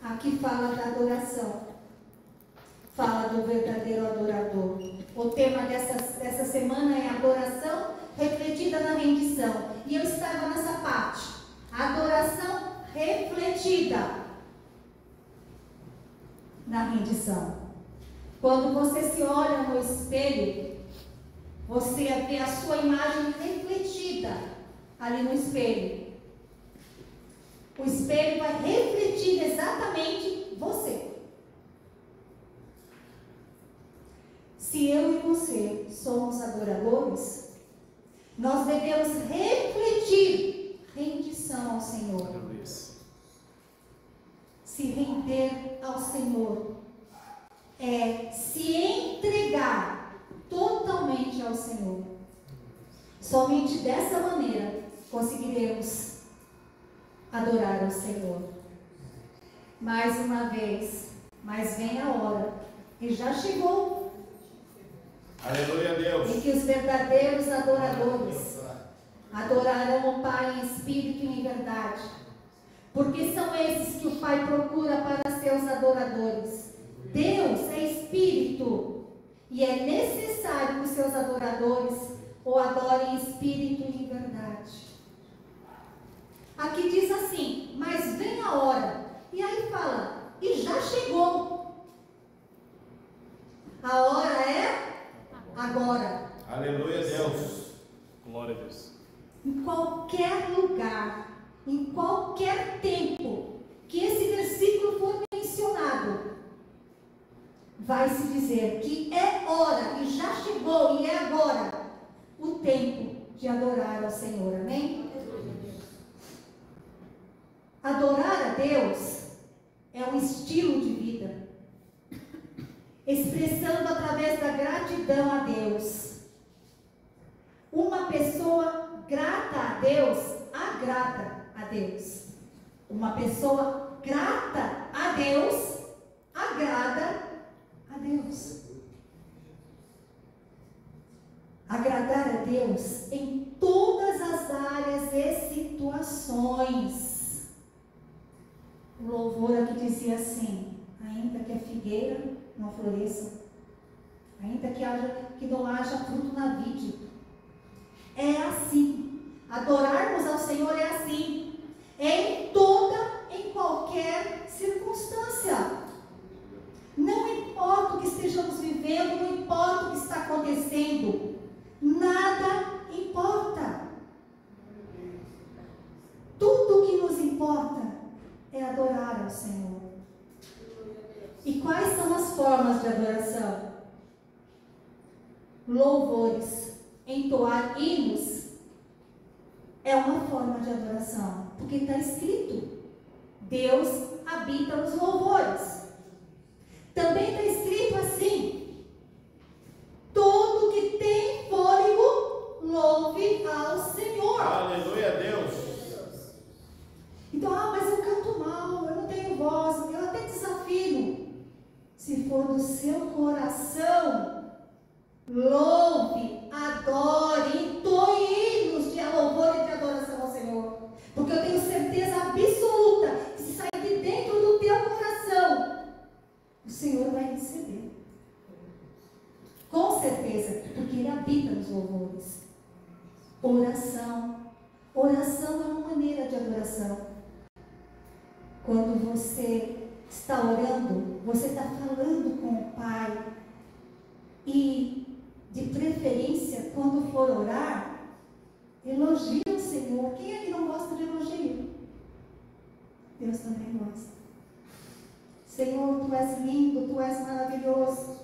S3: Aqui fala da adoração. Fala do verdadeiro adorador. O tema dessa semana é adoração refletida na rendição. E eu estava nessa parte. Adoração refletida na rendição. Quando você se olha no espelho, você vê a sua imagem refletida ali no espelho. O espelho vai refletir exatamente você. Se eu e você somos adoradores, nós devemos refletir rendição ao Senhor. Se render ao Senhor é se entregar totalmente ao Senhor. Somente dessa maneira conseguiremos adorar ao Senhor. Mais uma vez, mas vem a hora, e já chegou.
S4: Aleluia a Deus.
S3: E que os verdadeiros adoradores adorarão o Pai em espírito e em verdade. Porque são esses que o Pai procura para seus adoradores. Deus é espírito. E é necessário que os seus adoradores o adorem em espírito e em verdade. Aqui diz assim, mas vem a hora. E aí fala, e já chegou. A hora é agora.
S4: Aleluia a Deus. Glória a Deus.
S3: Em qualquer lugar, em qualquer tempo que esse versículo for mencionado, vai se dizer que é hora, e já chegou, e é agora, o tempo de adorar ao Senhor. Amém? Adorar a Deus é um estilo de vida, expressando através da gratidão a Deus. Uma pessoa grata a Deus, agrada a Deus. Uma pessoa grata a Deus, agrada a Deus. Agradar a Deus em todas as áreas e situações. O louvor aqui dizia assim: ainda que a figueira não floresça, ainda que não haja fruto na vide. É assim. Adorarmos ao Senhor é assim. É em qualquer circunstância. Não importa o que estejamos vivendo, não importa o que está acontecendo. Nada importa. Tudo o que nos importa é adorar ao Senhor. E quais são as formas de adoração? Louvores, entoar hinos é uma forma de adoração, porque está escrito: Deus habita nos louvores. Também está escrito assim: todo que tem fôlego, louve ao Senhor.
S4: Aleluia a Deus.
S3: Então, mas eu canto mal, eu não tenho voz, eu até desafino. Se for do seu coração, louve, adore, entoe hinos de louvor e de adoração ao Senhor. Porque eu tenho certeza absoluta que se sair de dentro do teu coração, o Senhor vai receber. Com certeza, porque Ele habita nos louvores. Oração. Oração é uma maneira de adoração. Quando você está orando, você está falando com o Pai. E, de preferência, quando for orar, elogie o Senhor. Quem é que não gosta de elogio? Deus também gosta. Senhor, Tu és lindo, Tu és maravilhoso.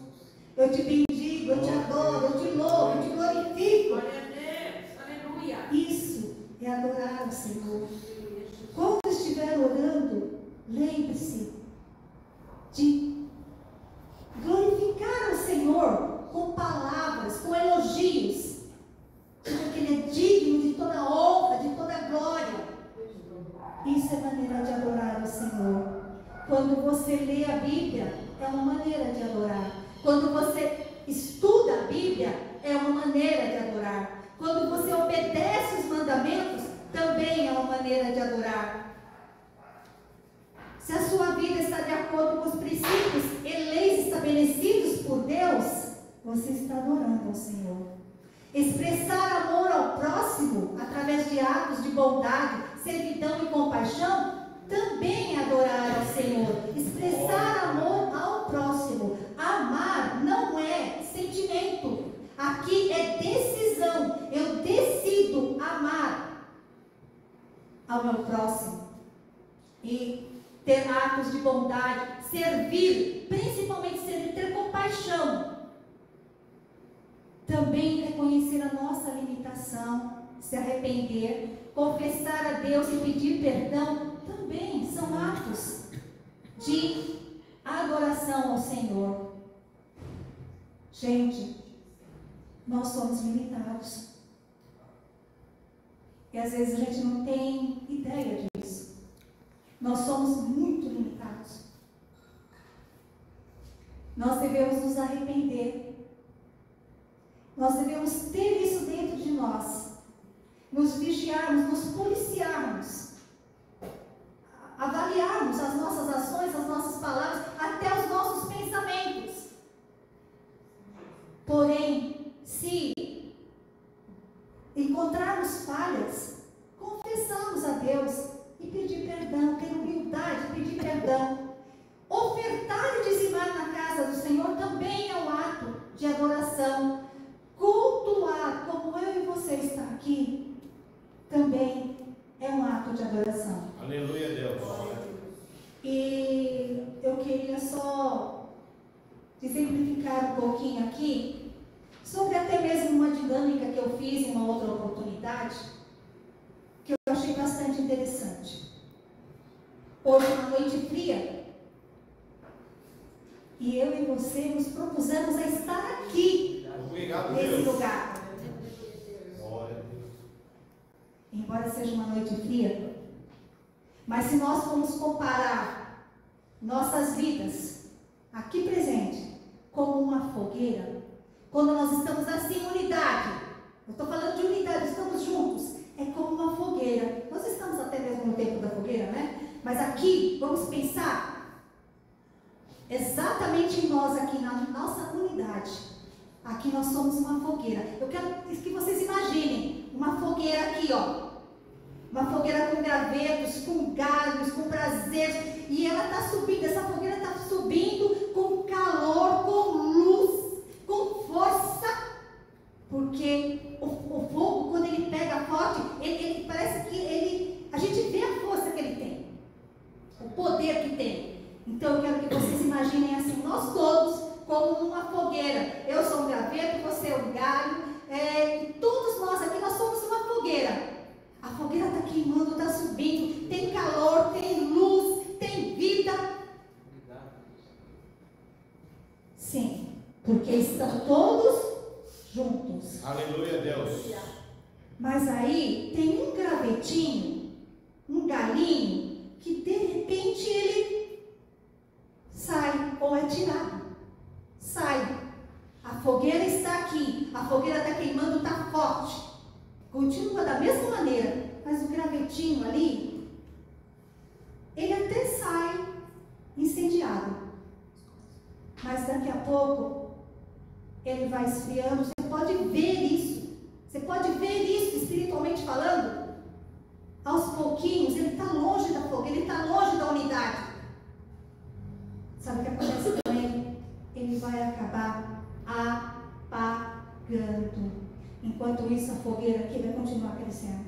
S3: Eu te bendigo, eu te adoro, eu te louvo, eu te glorifico.
S2: Glória a Deus. Aleluia.
S3: Isso é adorar o Senhor. Quando estiver orando, lembre-se de glorificar o Senhor com palavras, com elogios, porque Ele é digno de toda honra, de toda glória. Isso é maneira de adorar o Senhor. Quando você lê a Bíblia, é uma maneira de adorar. Quando você estuda a Bíblia, é uma maneira de adorar. Quando você obedece os mandamentos, também é uma maneira de adorar. Se a sua vida está de acordo com os princípios e leis estabelecidos por Deus, você está adorando ao Senhor. Expressar amor ao próximo através de atos de bondade, servidão e compaixão também é adorar ao Senhor. Expressar amor ao próximo. Amar não é sentimento. Aqui é decisão. Eu decido amar ao meu próximo. E ter atos de bondade, servir, principalmente servir, ter compaixão. Também reconhecer a nossa limitação, se arrepender, confessar a Deus e pedir perdão, também são atos de adoração ao Senhor. Gente, nós somos limitados. E às vezes a gente não tem ideia disso. Nós somos muito limitados. Nós devemos nos arrepender. Nós devemos ter isso dentro de nós. Nos vigiarmos, nos policiarmos. Avaliarmos as nossas ações, as nossas palavras, até os nossos pensamentos. Porém, se encontrarmos falhas, confessamos a Deus e pedir perdão, ter humildade, pedir perdão. Ofertar e dizimar na casa do Senhor também é um ato de adoração. Cultuar, como eu e você está aqui, também é um ato de adoração.
S4: Aleluia, Deus.
S3: E eu queria só exemplificar um pouquinho aqui sobre até mesmo uma dinâmica que eu fiz em uma outra oportunidade, que eu achei bastante interessante. Hoje é uma noite fria, e eu e você nos propusemos a estar aqui,
S4: Obrigado,
S3: nesse
S4: Deus.
S3: lugar.
S4: Glória a Deus.
S3: Embora seja uma noite fria, mas se nós formos comparar nossas vidas aqui presente, como uma fogueira. Quando nós estamos assim, unidade, eu estou falando de unidade, estamos juntos, é como uma fogueira. Nós estamos até mesmo no tempo da fogueira, né? Mas aqui, vamos pensar exatamente em nós aqui, na nossa unidade. Aqui nós somos uma fogueira. Eu quero que vocês imaginem uma fogueira aqui, ó. Uma fogueira com gravetos, com galhos, com prazeres. E ela está subindo, essa fogueira está subindo com calor, com luz, com força. Porque o fogo, quando ele pega forte, ele parece que a gente vê a força que ele tem. O poder que tem. Então eu quero que vocês imaginem assim, nós todos como uma fogueira. Eu sou um graveto, você é um galho. E todos nós aqui, nós somos uma fogueira. A fogueira está queimando, está subindo, tem calor, tem luz, tem vida. Sim, porque estão todos juntos.
S4: Aleluia, Deus.
S3: Mas aí tem um gravetinho, um galinho, que de repente ele sai ou é tirado. Sai. A fogueira está aqui, a fogueira está queimando, está forte. Continua da mesma maneira, mas o gravetinho ali, ele até sai incendiado. Mas daqui a pouco, ele vai esfriando. Você pode ver isso. Você pode ver isso espiritualmente falando. Aos pouquinhos, ele está longe da fogueira, ele está longe da unidade. Sabe o que acontece com ele? Ele vai acabar apagando. Enquanto isso, a fogueira aqui vai continuar crescendo.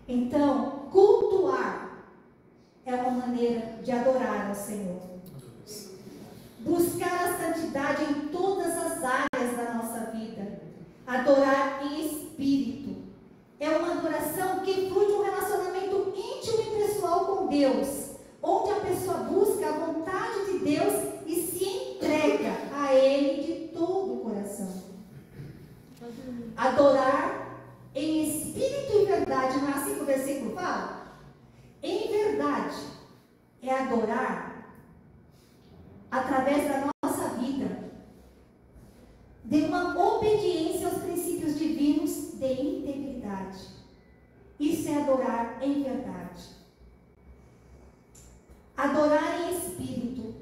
S3: Então, cultuar é uma maneira de adorar ao Senhor. Buscar a santidade em todas as áreas da nossa vida. Adorar em espírito. É uma adoração que flui de um relacionamento íntimo e pessoal com Deus, onde a pessoa busca a vontade de Deus e se entrega a Ele de todo o coração. Adorar em espírito e verdade, não é assim que o versículo fala? Em verdade, é adorar através da nossa vida, de uma obediência aos princípios divinos de integridade. Isso é adorar em verdade. Adorar em espírito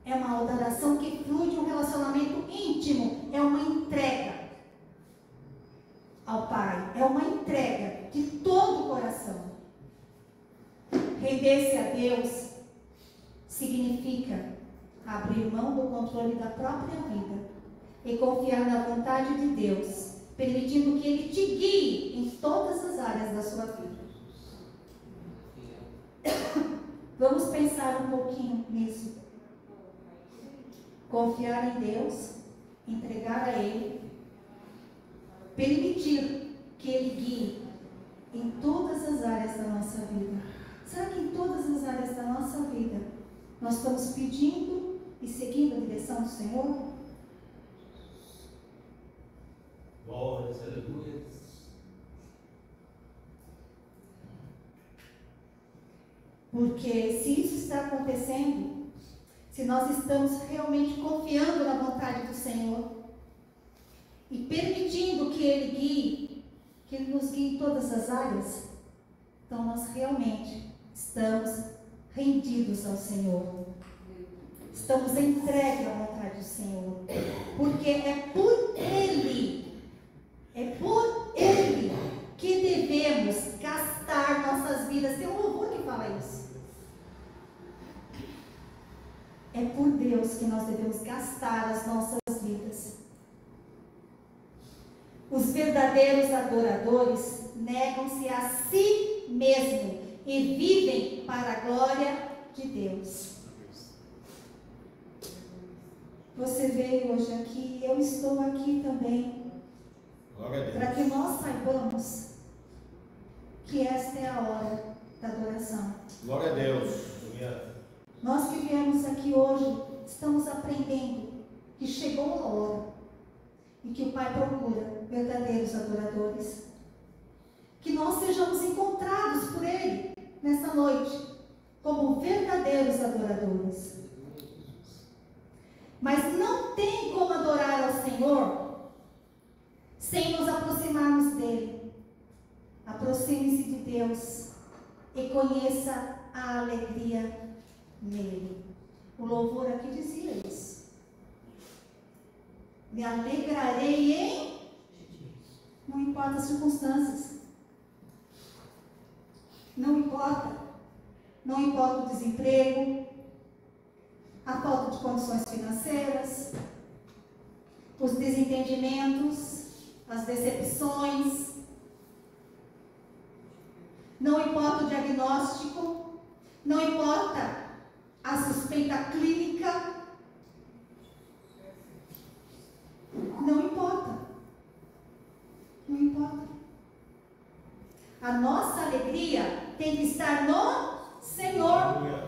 S3: é uma adoração que flui de um relacionamento íntimo, é uma entrega ao Pai, é uma entrega de todo o coração. Render-se a Deus significa abrir mão do controle da própria vida e confiar na vontade de Deus, permitindo que Ele te guie em todas as áreas da sua vida. Vamos pensar um pouquinho nisso. Confiar em Deus, entregar a Ele, permitir que Ele guie em todas as áreas da nossa vida. Será que em todas as áreas da nossa vida nós estamos pedindo e seguindo a direção do Senhor?
S4: Glória a Deus.
S3: Porque se isso está acontecendo, se nós estamos realmente confiando na vontade do Senhor e permitindo que Ele guie, que Ele nos guie em todas as áreas, então nós realmente estamos rendidos ao Senhor. Estamos entregues à vontade do Senhor. Porque é por Ele que devemos gastar nossas vidas. Tem um louvor que fala isso. É por Deus que nós devemos gastar as nossas vidas. Os verdadeiros adoradores negam-se a si mesmo e vivem para a glória de Deus. Você veio hoje aqui, eu estou aqui também, para que nós saibamos que esta é a hora da adoração.
S4: Glória a Deus.
S3: Nós que viemos aqui hoje, estamos aprendendo que chegou a hora e que o Pai procura verdadeiros adoradores. Que nós sejamos encontrados por Ele nessa noite como verdadeiros adoradores. Mas não tem como adorar ao Senhor sem nos aproximarmos dele. Aproxime-se de Deus e conheça a alegria nele. O louvor aqui dizia isso. Me alegrarei em... Não importa as circunstâncias. Não importa. Não importa o desemprego, a falta de condições financeiras, os desentendimentos, as decepções. Não importa o diagnóstico, não importa a suspeita clínica, não importa. Não importa. A nossa alegria tem que estar no Senhor.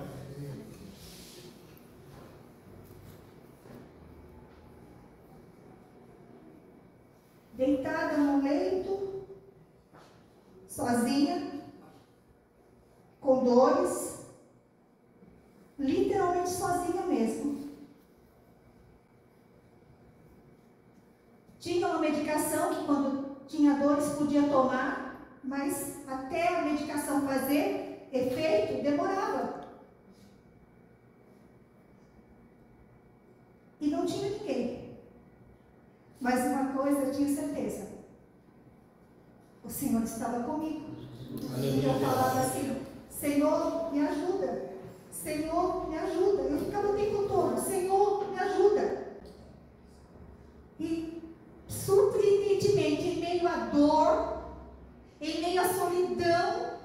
S3: Deitada no leito, sozinha, com dores, literalmente sozinha mesmo. Tinha uma medicação que quando tinha dores podia tomar, mas até a medicação fazer efeito demorava. E não tinha ninguém. Mas uma coisa eu tinha certeza: o Senhor estava comigo. E eu falava assim: Senhor, me ajuda. Senhor, me ajuda. Eu ficava o tempo todo: Senhor, me ajuda. E surpreendentemente, em meio à dor, em meio à solidão,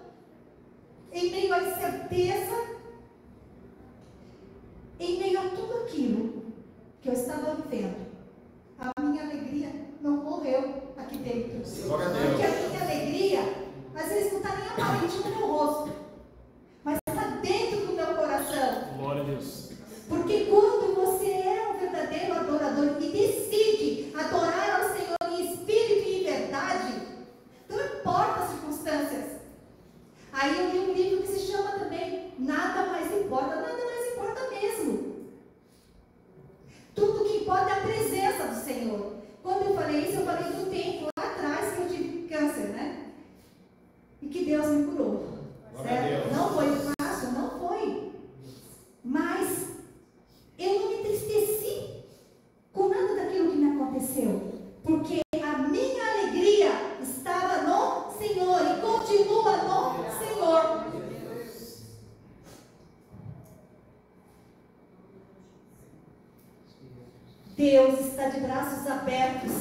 S3: em meio à incerteza, em meio a tudo aquilo que eu estava vivendo, a minha alegria não morreu aqui dentro.
S4: Glória a Deus.
S3: Porque a minha alegria, às vezes, não está nem aparente no meu rosto, mas está dentro do meu coração.
S4: Glória a Deus.
S3: Porque quando você é um verdadeiro adorador e decide adorar ao Senhor em espírito e em verdade, não importa as circunstâncias. Aí eu li um livro que se chama também Nada Mais Importa. Nada mais importa mesmo. Tudo que importa é a presença do Senhor. Quando eu falei isso, eu falei do tempo lá atrás que eu tive câncer, né? E que Deus me curou. Certo? Não foi fácil, não foi. Mas eu não me entristeci com nada daquilo que me aconteceu. Porque a minha alegria estava no Senhor e continua no Senhor. Deus está de braços abertos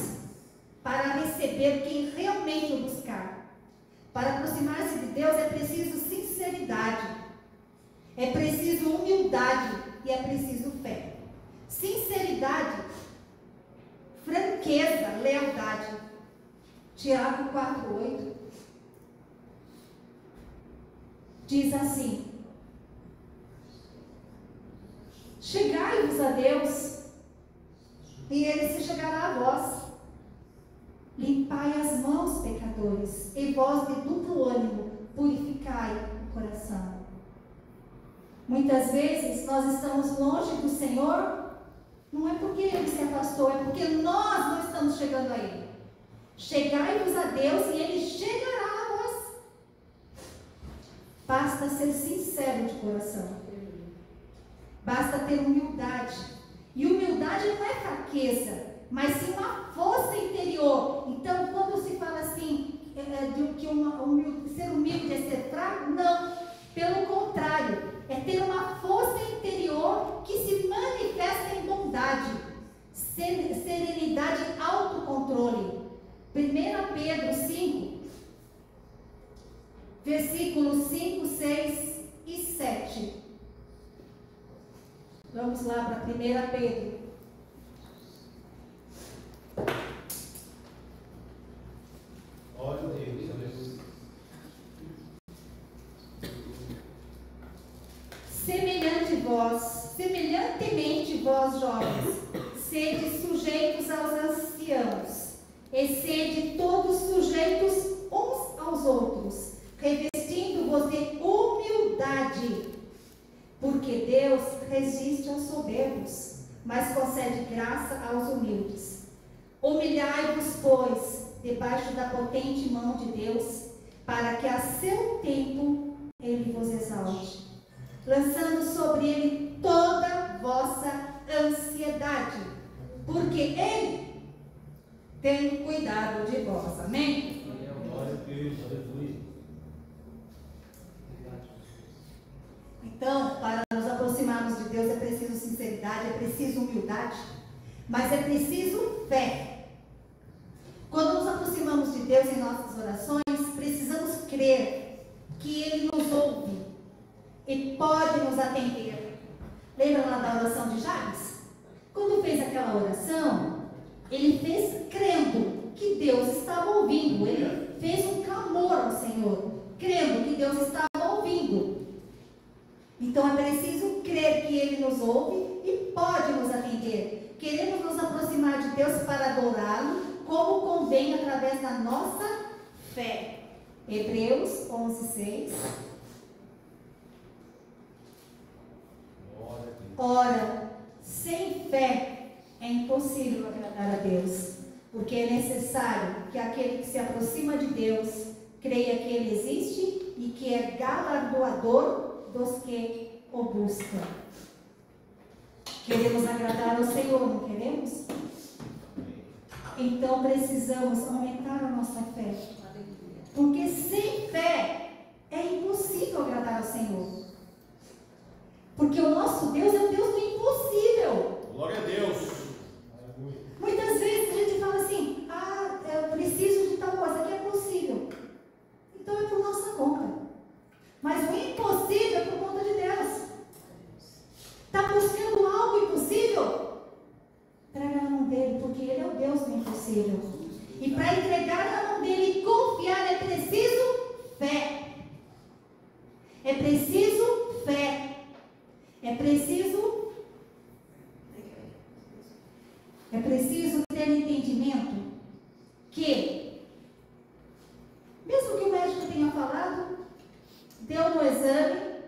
S3: para receber quem realmente o buscar. Para aproximar-se de Deus é preciso sinceridade, é preciso humildade e é preciso fé. Sinceridade, franqueza, lealdade. Tiago 4:8 diz assim: chegai-vos a Deus, e Ele se chegará a vós. Limpai as mãos, pecadores, e vós de duplo ânimo, purificai o coração. Muitas vezes nós estamos longe do Senhor, não é porque Ele se afastou, é porque nós não estamos chegando a Ele. Chegai-vos a Deus e Ele chegará a vós. Basta ser sincero de coração. Basta ter humildade. E humildade não é fraqueza, mas sim uma força interior. Então, quando se fala assim, que ser humilde é ser fraco, não. Pelo contrário, é ter uma força interior que se manifesta em bondade, serenidade e autocontrole. 1 Pedro 5, versículos 5, 6 e 7. Vamos lá para 1 Pedro.
S4: Glória a Deus.
S3: Semelhantemente vós, jovens, sede sujeitos aos anciãos, e sede todos sujeitos uns aos outros, revestindo-vos de humildade, porque Deus resiste aos soberbos,
S5: mas concede graça aos humildes. Humilhai-vos, pois, debaixo da potente mão de Deus, para que a seu tempo ele vos exalte, lançando sobre ele toda vossa ansiedade, porque ele tem cuidado de vós. Amém?
S4: Glória a Deus, aleluia.
S5: Então, para nos aproximarmos de Deus é preciso sinceridade, é preciso humildade, mas é preciso fé. Quando nos aproximamos de Deus em nossas orações, precisamos crer que Ele nos ouve e pode nos atender. Lembra lá da oração de Jabes? Quando fez aquela oração, ele fez crendo que Deus estava ouvindo. Ele fez um clamor ao Senhor, crendo que Deus estava ouvindo. Então é preciso crer que Ele nos ouve e pode nos atender. Queremos nos aproximar de Deus para adorá-lo, como convém através da nossa fé. Hebreus 11:6. Ora, sem fé é impossível agradar a Deus, porque é necessário que aquele que se aproxima de Deus creia que Ele existe e que é galardoador dos que o buscam. Queremos agradar ao Senhor, não queremos? Então precisamos aumentar a nossa fé, porque sem fé é impossível agradar ao Senhor. Porque o nosso Deus é o Deus do impossível.
S4: Glória a Deus.
S5: Muitas vezes a gente fala assim: eu preciso de tal coisa, que é possível. Então é por nossa conta. Mas o impossível é por conta de Deus. Está buscando algo impossível? Entrega na mão dele, porque ele é o Deus do impossível. E para entregar na mão dele e confiar é preciso fé. É preciso fé. É preciso ter entendimento que, mesmo que o médico tenha falado, deu no exame,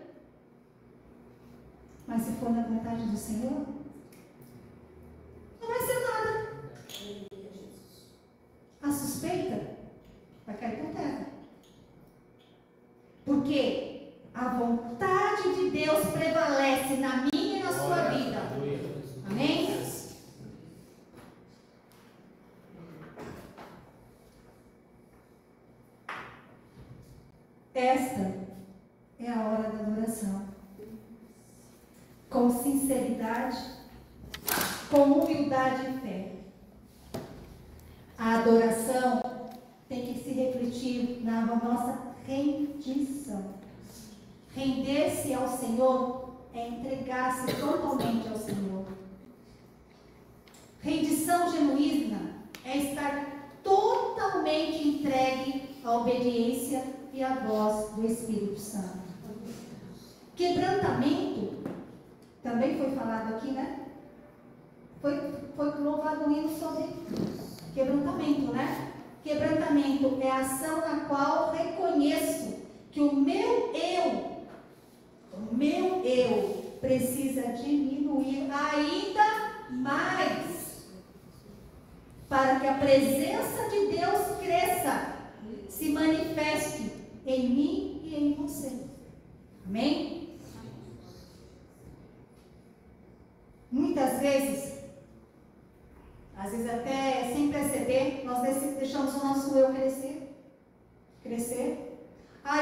S5: mas se for na vontade do Senhor, não vai ser nada. A suspeita vai cair por terra. Porque a vontade de Deus prevalece na minha e na sua vida. Amém? Esta é a hora da adoração. Com sinceridade, com humildade e fé. A adoração tem que se refletir na nossa rendição. Render-se ao Senhor é entregar-se totalmente ao Senhor. Rendição genuína é estar totalmente entregue à obediência e à voz do Espírito Santo. Quebrantamento, também foi falado aqui, né? Foi louvado um hino sobre quebrantamento, né? Quebrantamento é a ação na qual reconheço que o meu eu precisa diminuir ainda mais, para que a presença de Deus cresça, se manifeste em mim e em você. Amém? Muitas vezes, às vezes até sem perceber, nós deixamos o nosso eu crescer.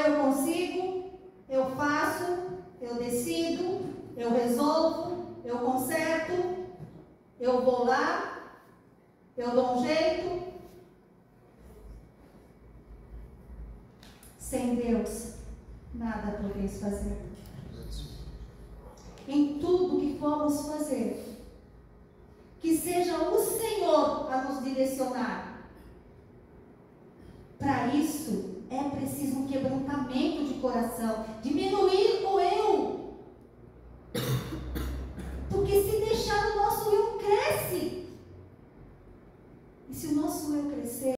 S5: Eu consigo, eu faço, eu decido, eu resolvo, eu conserto, eu vou lá, eu dou um jeito. Sem Deus, nada podeis fazer. Em tudo que formos fazer, que seja o Senhor a nos direcionar. Para isso, é preciso um quebrantamento de coração, diminuir o eu. Porque se deixar o nosso eu cresce. E se o nosso eu crescer,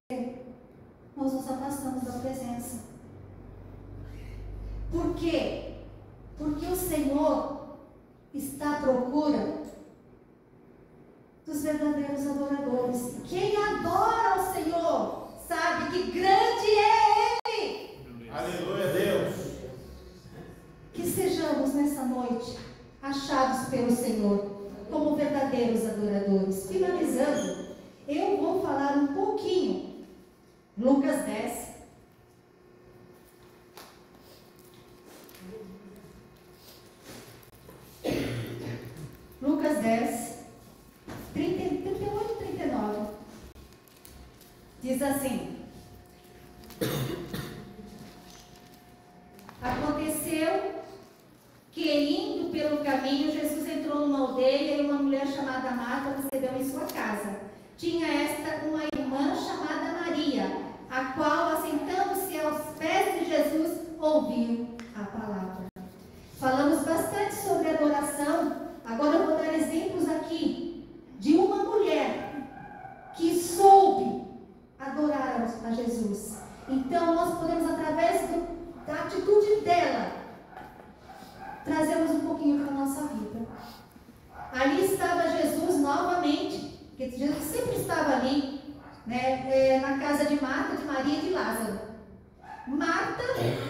S5: nós nos afastamos da presença. Por quê? Porque o Senhor está à procura dos verdadeiros adoradores. Quem adora ao Senhor sabe que grande é Ele.
S4: Aleluia, Deus.
S5: Que sejamos nessa noite achados pelo Senhor como verdadeiros adoradores. Finalizando, eu vou falar um pouquinho. Lucas 10. Lucas 10, 38 e 39. Diz assim: aconteceu que, indo pelo caminho, Jesus entrou numa aldeia e uma mulher chamada Marta recebeu em sua casa. Tinha esta uma irmã chamada Maria, a qual, assentando-se aos pés de Jesus, ouviu a palavra. Falamos bastante sobre adoração. Agora eu vou dar exemplos aqui de uma mulher que soube adorar a Jesus. Então nós podemos, através da atitude dela, trazermos um pouquinho para a nossa vida. Ali estava Jesus novamente, porque Jesus sempre estava ali, né, na casa de Marta, de Maria e de Lázaro. Marta,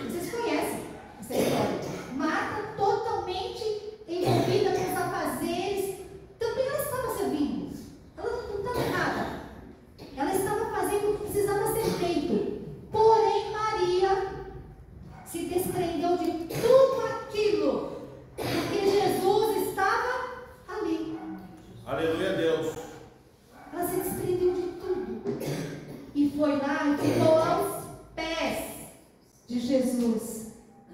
S5: vocês conhecem essa história. Marta, totalmente envolvida com os afazeres, também ela estava servindo. Ela não estava errada. Ela estava fazendo o que precisava ser feito. Porém, Maria se desprendeu de tudo aquilo, porque Jesus estava ali.
S4: Aleluia, Deus.
S5: Ela se desprendeu de tudo e foi lá e ficou aos pés de Jesus.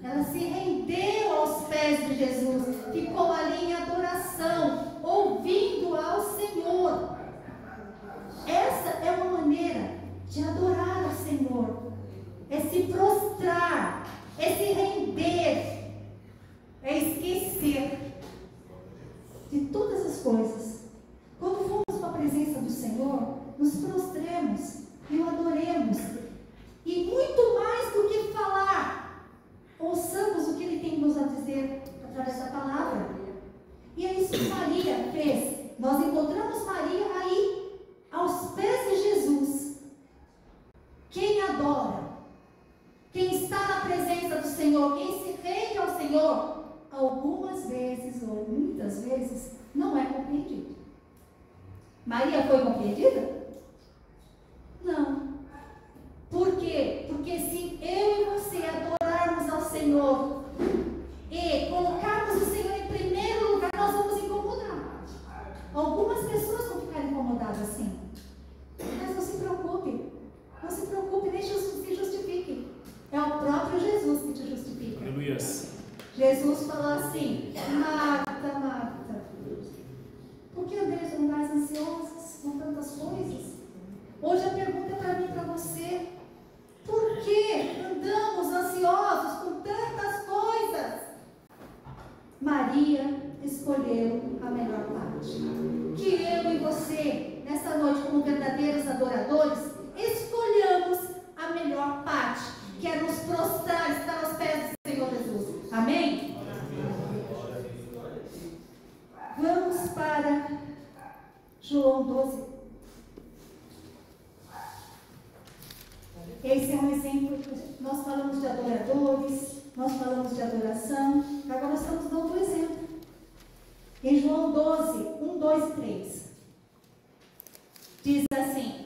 S5: Ela se rendeu aos pés de Jesus, ficou ali em adoração, ouvindo ao Senhor. Essa é uma maneira de adorar ao Senhor, é se prostrar, é se render, é esquecer de todas as coisas. Quando formos para a presença do Senhor, nos prostremos e o adoremos. E muito mais do que falar, ouçamos o que Ele tem nos a dizer através da palavra. E é isso que Maria fez. Nós encontramos Maria aí, aos pés de Jesus. Quem adora, quem está na presença do Senhor, quem se rende ao Senhor, algumas vezes ou muitas vezes não é compreendido. Maria foi compreendida? Não. Por quê? Porque se eu e você adorarmos ao Senhor e colocarmos o Senhor em primeiro lugar, nós vamos incomodar. Algumas pessoas vão ficar incomodadas assim. Mas não se preocupe. Não se preocupe, nem se justifique. É o próprio Jesus que te justifica.
S4: Aleluia.
S5: Jesus falou assim: Marta, Marta, por que andáis mais ansiosas com tantas coisas? Hoje a pergunta é para mim e para você: por que andamos ansiosos com tantas coisas? Maria escolheu a melhor parte. Que eu e você, nessa noite, como verdadeiros adoradores, escolhamos a melhor parte, que é nos prostrar, estar aos pés do Senhor Jesus. Amém? Vamos para João 12. Esse é um exemplo. Nós falamos de adoradores, nós falamos de adoração. Agora nós estamos dando um exemplo. Em João 12, 1, 2 e 3. Diz assim: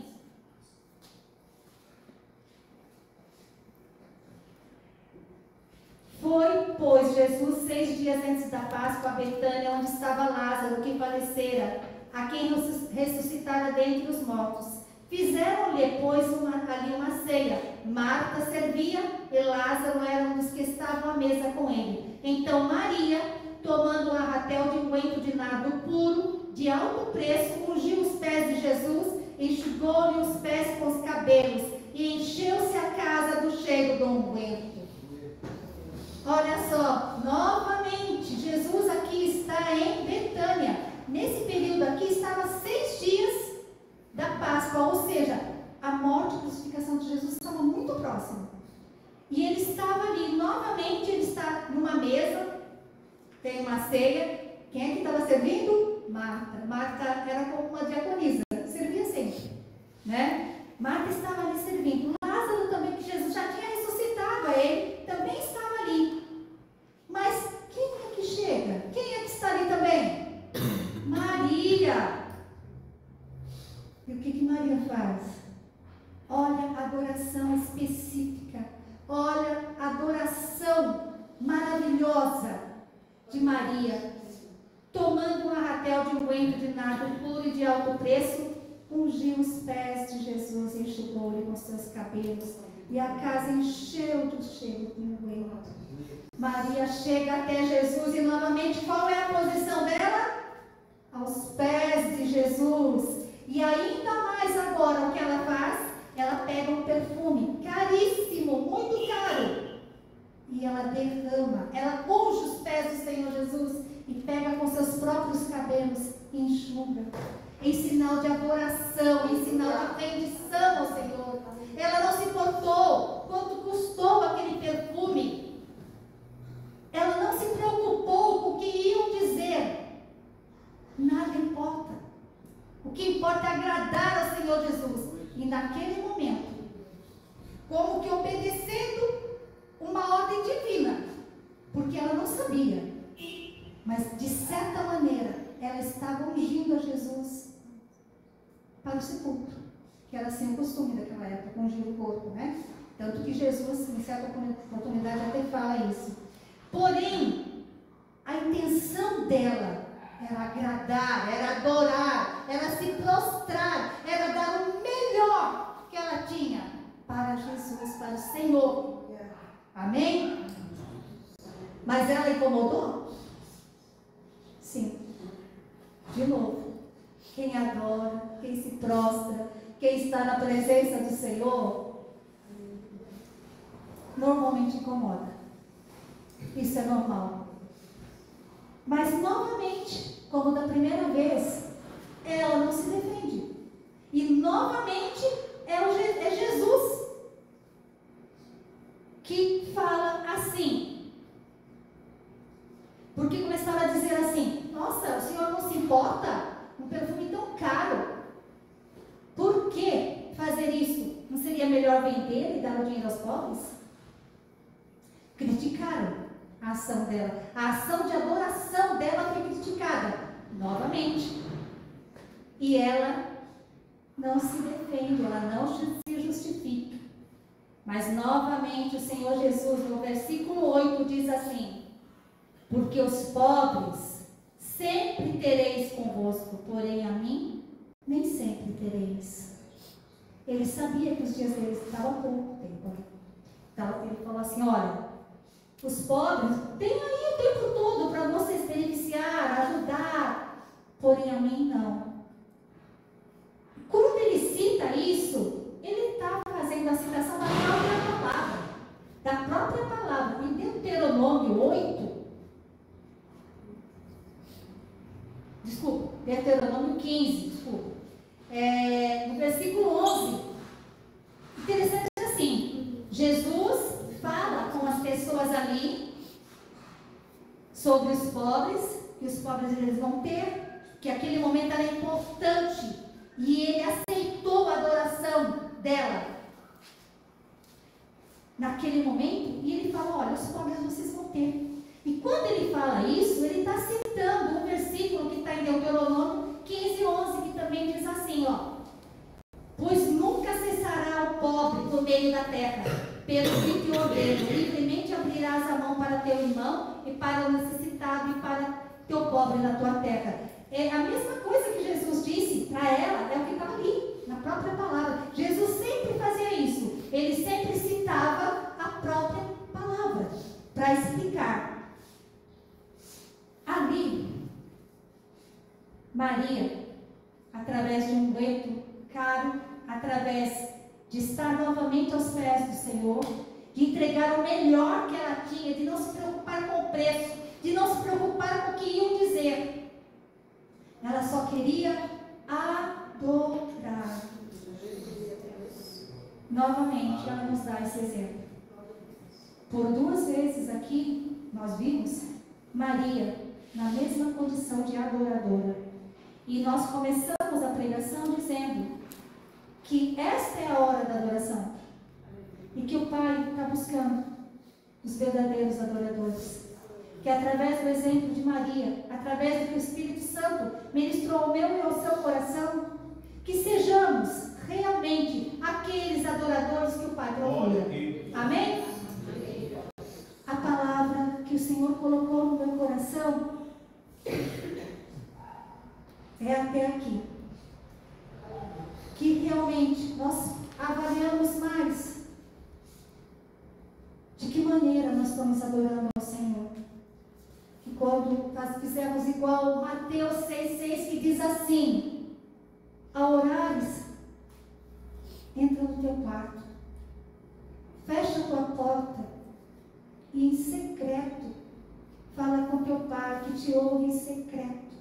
S5: foi, pois, Jesus 6 dias antes da Páscoa a Betânia, onde estava Lázaro, que falecera, a quem ressuscitara dentre os mortos. Fizeram-lhe, pois, ali uma ceia. Marta servia e Lázaro era um dos que estavam à mesa com ele. Então Maria, tomando um arratel de unguento de nardo puro, de alto preço, ungiu os pés de Jesus, enxugou-lhe os pés com os cabelos e encheu-se a casa do cheiro do unguento. Olha só, novamente, Jesus aqui está em Betânia. Nesse período aqui, estava 6 dias da Páscoa, ou seja, a morte e a crucificação de Jesus estava muito próxima. E ele estava ali, novamente, ele está numa mesa, tem uma ceia, Quem é que estava servindo? Marta. Marta era como uma diaconisa, servia sempre, né? Marta estava ali servindo. Lázaro também, que Jesus já tinha ressuscitado a ele, também estava ali. Mas quem é que chega? Quem é que está ali também? Maria. E o que Maria faz? Olha a adoração específica. Olha a adoração maravilhosa de Maria. Tomando um arratel de unguento de nardo puro e de alto preço, ungiu os pés de Jesus e enxugou-lhe com seus cabelos. E a casa encheu de cheiro de unguento. Maria chega até Jesus e novamente qual é a posição dela? Aos pés de Jesus. E ainda mais agora o que ela faz? Ela pega um perfume caríssimo, muito caro. E ela derrama, ela unge os pés do Senhor Jesus e pega com seus próprios cabelos e enxuga. Em sinal de adoração, em sinal de rendição ao Senhor. Ela não se importou quanto custou aquele perfume. Ela não se preocupou com o que iam dizer. Nada importa. O que importa é agradar ao Senhor Jesus. E naquele momento, como que obedecendo uma ordem divina, porque ela não sabia, mas de certa maneira, ela estava ungindo a Jesus para o sepulcro, que era assim o costume daquela época, ungir o corpo, né? Tanto que Jesus, em certa oportunidade, até fala isso. Porém, a intenção dela era agradar, era adorar, era se prostrar, era dar o melhor que ela tinha para Jesus, para o Senhor. Amém? Mas ela incomodou? Sim. De novo, quem adora, quem se prostra, quem está na presença do Senhor, normalmente incomoda. Isso é normal. Mas novamente, como da primeira vez, ela não se defende. E novamente é Jesus que fala assim. Porque começaram a dizer assim: nossa, o Senhor não se importa? Um perfume tão caro. Por que fazer isso? Não seria melhor vender e dar o dinheiro aos pobres? Criticaram a ação dela. A ação de adoração dela foi criticada novamente. E ela não se defende, ela não se justifica. Mas novamente o Senhor Jesus, no versículo 8, diz assim: porque os pobres sempre tereis convosco, porém a mim nem sempre tereis. Ele sabia que os dias deles estavam pouco tempo. Então ele falou assim: olha, os pobres têm aí o tempo todo para vocês beneficiar, ajudar, porém a mim não. Quando ele cita isso, ele está fazendo a citação da própria palavra. Da própria palavra. Em Deuteronômio 8, Deuteronômio 15, no versículo 11, interessante assim, Jesus fala com as pessoas ali sobre os pobres, que os pobres eles vão ter, que aquele momento era importante, e ele aceitou a adoração dela naquele momento, e ele fala: olha, os pobres vocês vão ter. E quando ele fala isso, ele está citando um versículo que está em Deuteronômio 15, 11, que também diz assim, ó: pois nunca cessará o pobre do meio da terra, pelo que te ordeno, livremente abrirás a mão para teu irmão, e para o necessitado, e para teu pobre na tua terra. É a mesma coisa que Jesus disse para ela, é o que está ali, na própria palavra. Jesus sempre fazia isso, ele sempre citava a própria palavra, para explicar. Ali, Maria, através de um unguento caro, através de estar novamente aos pés do Senhor, de entregar o melhor que ela tinha, de não se preocupar com o preço, de não se preocupar com o que iam dizer. Ela só queria adorar. Novamente, ela nos dá esse exemplo. Por 2 vezes aqui, nós vimos Maria na mesma condição de adoradora. E nós começamos a pregação dizendo que esta é a hora da adoração. E que o Pai está buscando os verdadeiros adoradores. Que através do exemplo de Maria, através do que o Espírito Santo ministrou ao meu e ao seu coração, que sejamos realmente aqueles adoradores que o Pai procura. Amém? A palavra que o Senhor colocou no meu coração é até aqui. Que realmente nós avaliamos mais de que maneira nós estamos adorando ao Senhor. E quando nós fizermos igual Mateus 6,6, que diz assim: a orares, entra no teu quarto, fecha a tua porta e em secreto fala com teu Pai que te ouve em secreto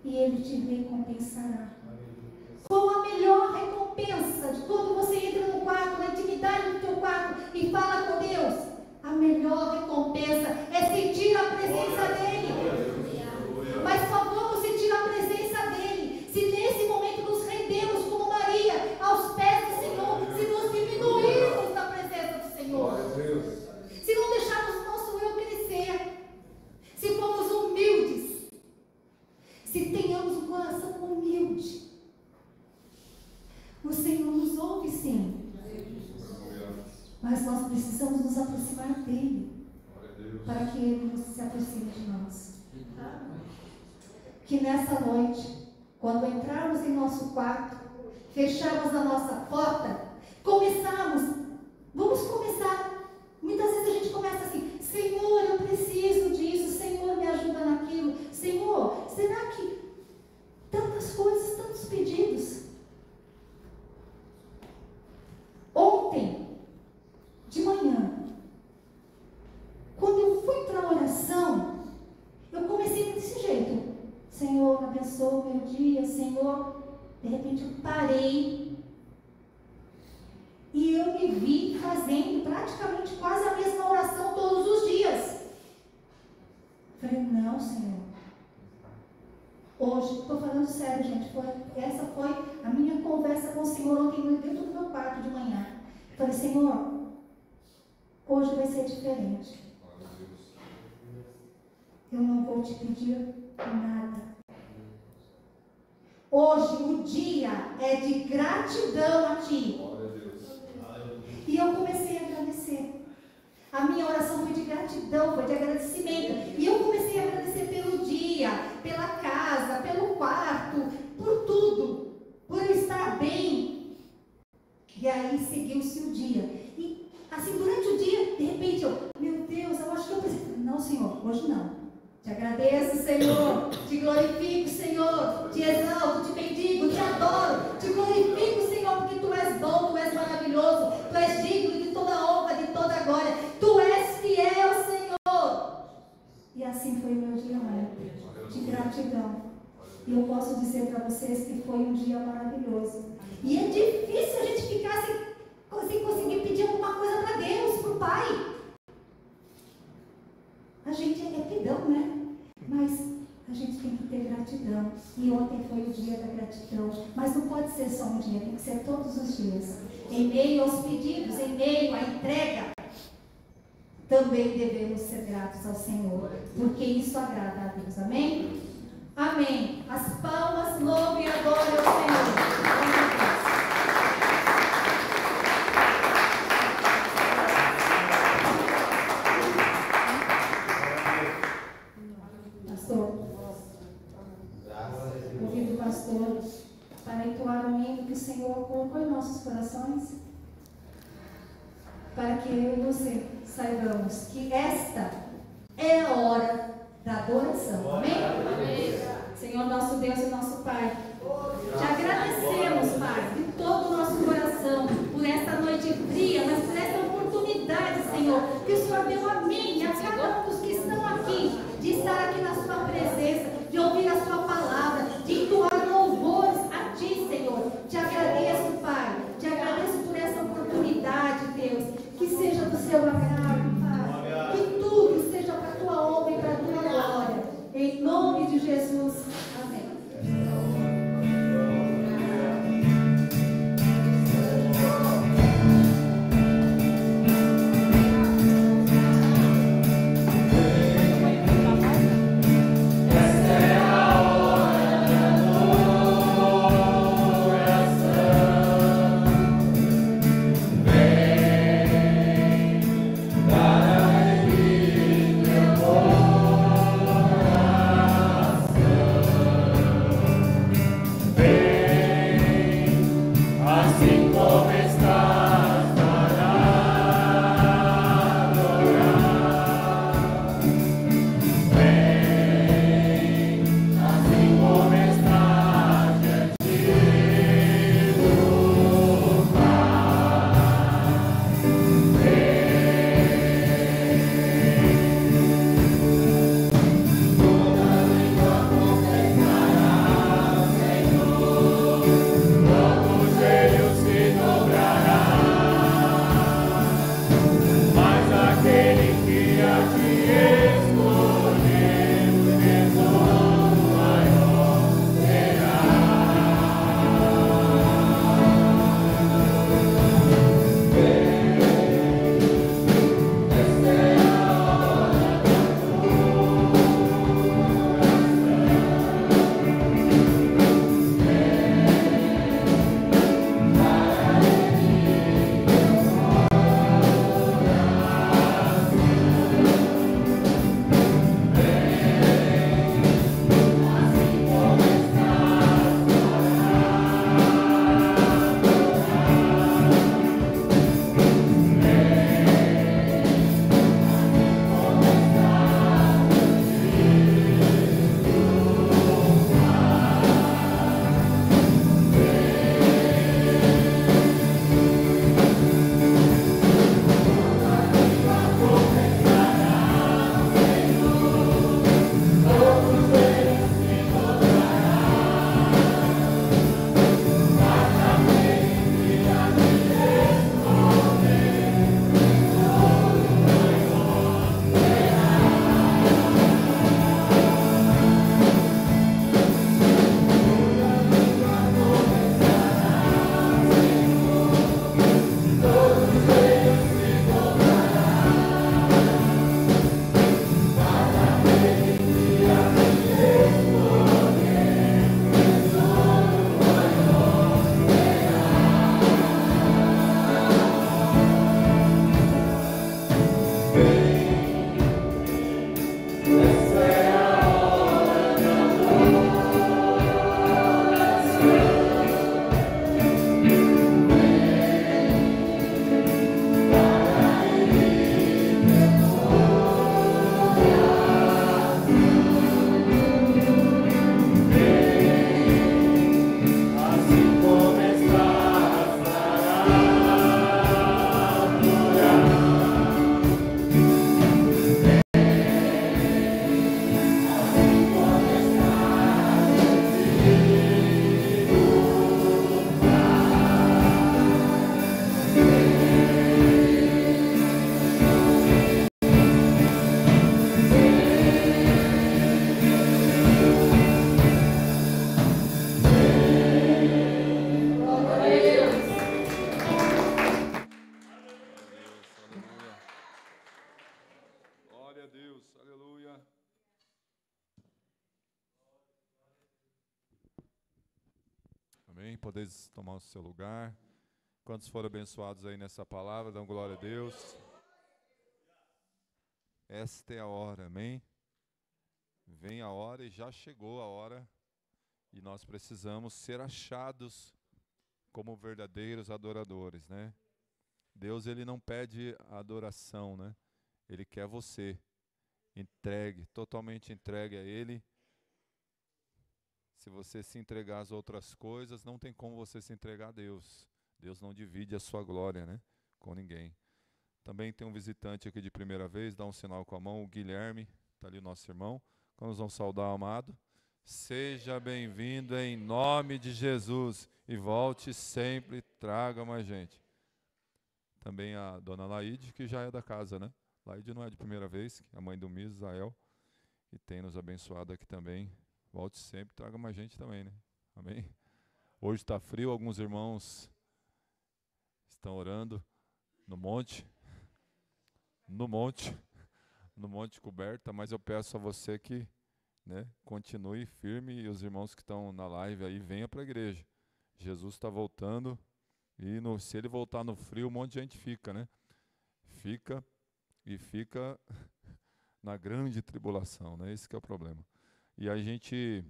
S5: e Ele te recompensará. Qual a melhor recompensa de quando você entra no quarto, na intimidade do teu quarto e fala com Deus? A melhor recompensa é sentir a presença dEle. Mas só vamos sentir a presença dEle se nesse momento nos rendemos como Maria aos pés do Senhor, se nos diminuirmos na presença do Senhor, se não deixarmos o nosso eu crescer, se formos humildes, se tenhamos um coração humilde. O Senhor nos ouve, sim, mas nós precisamos nos aproximar dEle para que Ele se aproxime de nós. Que nessa noite, quando entrarmos em nosso quarto, fecharmos a nossa porta, vamos começar. Muitas vezes a gente começa assim: Senhor, eu preciso disso, Senhor, me ajuda naquilo. Senhor, será que tantas coisas, tantos pedidos? Ontem, de manhã, quando eu fui para a oração, eu comecei desse jeito: Senhor, abençoa o meu dia, Senhor. De repente eu parei e eu me vi fazendo praticamente quase a mesma oração todos os dias. Falei: não, Senhor. Hoje, estou falando sério, gente, essa foi a minha conversa com o Senhor ontem dentro do meu quarto de manhã. Falei: Senhor, hoje vai ser diferente. Eu não vou te pedir nada. Hoje o dia é de gratidão a Ti. E eu comecei a agradecer. A minha oração foi de gratidão, foi de agradecimento. E eu comecei a agradecer pelo dia, pela casa, pelo quarto, por tudo, por eu estar bem. E aí seguiu-se o dia. E assim, durante o dia, de repente meu Deus, eu acho que eu preciso. Não, Senhor, hoje não. Te agradeço, Senhor, te glorifico, Senhor, te exalto, te bendigo, te adoro, te glorifico, Senhor, porque Tu és bom, Tu és maravilhoso, Tu és digno de toda honra, de toda glória, Tu és fiel, Senhor. E assim foi o meu dia ontem, de gratidão. E eu posso dizer para vocês que foi um dia maravilhoso. E é difícil a gente ficar sem conseguir pedir alguma coisa para Deus, para o Pai. A gente é pidão, né? Mas a gente tem que ter gratidão. E ontem foi o dia da gratidão. Mas não pode ser só um dia, tem que ser todos os dias. Em meio aos pedidos, em meio à entrega, também devemos ser gratos ao Senhor, porque isso agrada a Deus. Amém? Amém. As palmas, louve e adore ao Senhor. Pastor, para entoar o hino que o Senhor colocou em nossos corações, para que eu e você saibamos que esta é a hora da adoração. Amém? Amém. Senhor, nosso Deus e nosso Pai, te agradecemos, Pai, de todo o nosso coração, por esta noite fria, mas por esta oportunidade, Senhor, que o Senhor deu a mim e a cada um dos que estão aqui, de estar aqui na sua presença, de ouvir a sua palavra, de entoar louvores a Ti, Senhor. Te agradeço, Pai. Te agradeço por essa oportunidade, Deus. Que seja do seu agrado, Pai. Que tudo seja para a Tua honra e para a Tua glória. Em nome Jesus. Amém.
S1: Amém? Podeis tomar o seu lugar. Quantos foram abençoados aí nessa palavra, dão glória a Deus. Esta é a hora, amém? Vem a hora e já chegou a hora. E nós precisamos ser achados como verdadeiros adoradores, né? Deus, ele não pede adoração, né? Ele quer você entregue, totalmente entregue a Ele. Se você se entregar às outras coisas, não tem como você se entregar a Deus. Deus não divide a sua glória, né, com ninguém. Também tem um visitante aqui de primeira vez, dá um sinal com a mão, o Guilherme, está ali o nosso irmão. Vamos saudar o amado. Seja bem-vindo em nome de Jesus e volte sempre, traga mais gente. Também a dona Laide, que já é da casa, né? Laide não é de primeira vez, a mãe do Misael, e tem nos abençoado aqui também. Volte sempre, traga mais gente também, né? Amém? Hoje está frio, alguns irmãos estão orando no monte, no monte coberta, mas eu peço a você que, né, continue firme e os irmãos que estão na live aí, venham para a igreja. Jesus está voltando e se ele voltar no frio, um monte de gente fica, né? Fica na grande tribulação, né? Esse que é o problema. E a gente,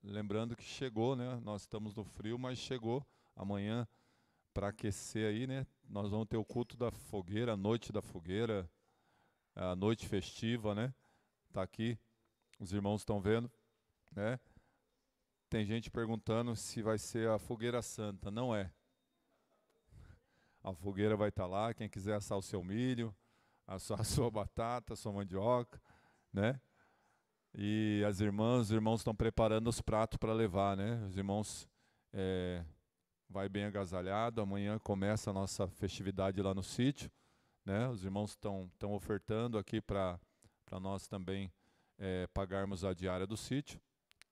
S1: lembrando que chegou, né? Nós estamos no frio, mas chegou amanhã para aquecer aí, né? Nós vamos ter o culto da fogueira, a noite da fogueira, a noite festiva, né? Tá aqui, os irmãos estão vendo, né? Tem gente perguntando se vai ser a fogueira santa. Não é. A fogueira vai estar lá, quem quiser assar o seu milho, assar a sua batata, a sua mandioca, né? E as irmãs, os irmãos estão preparando os pratos para levar, né? Os irmãos vai bem agasalhado. Amanhã começa a nossa festividade lá no sítio, né? Os irmãos estão ofertando aqui para nós também pagarmos a diária do sítio,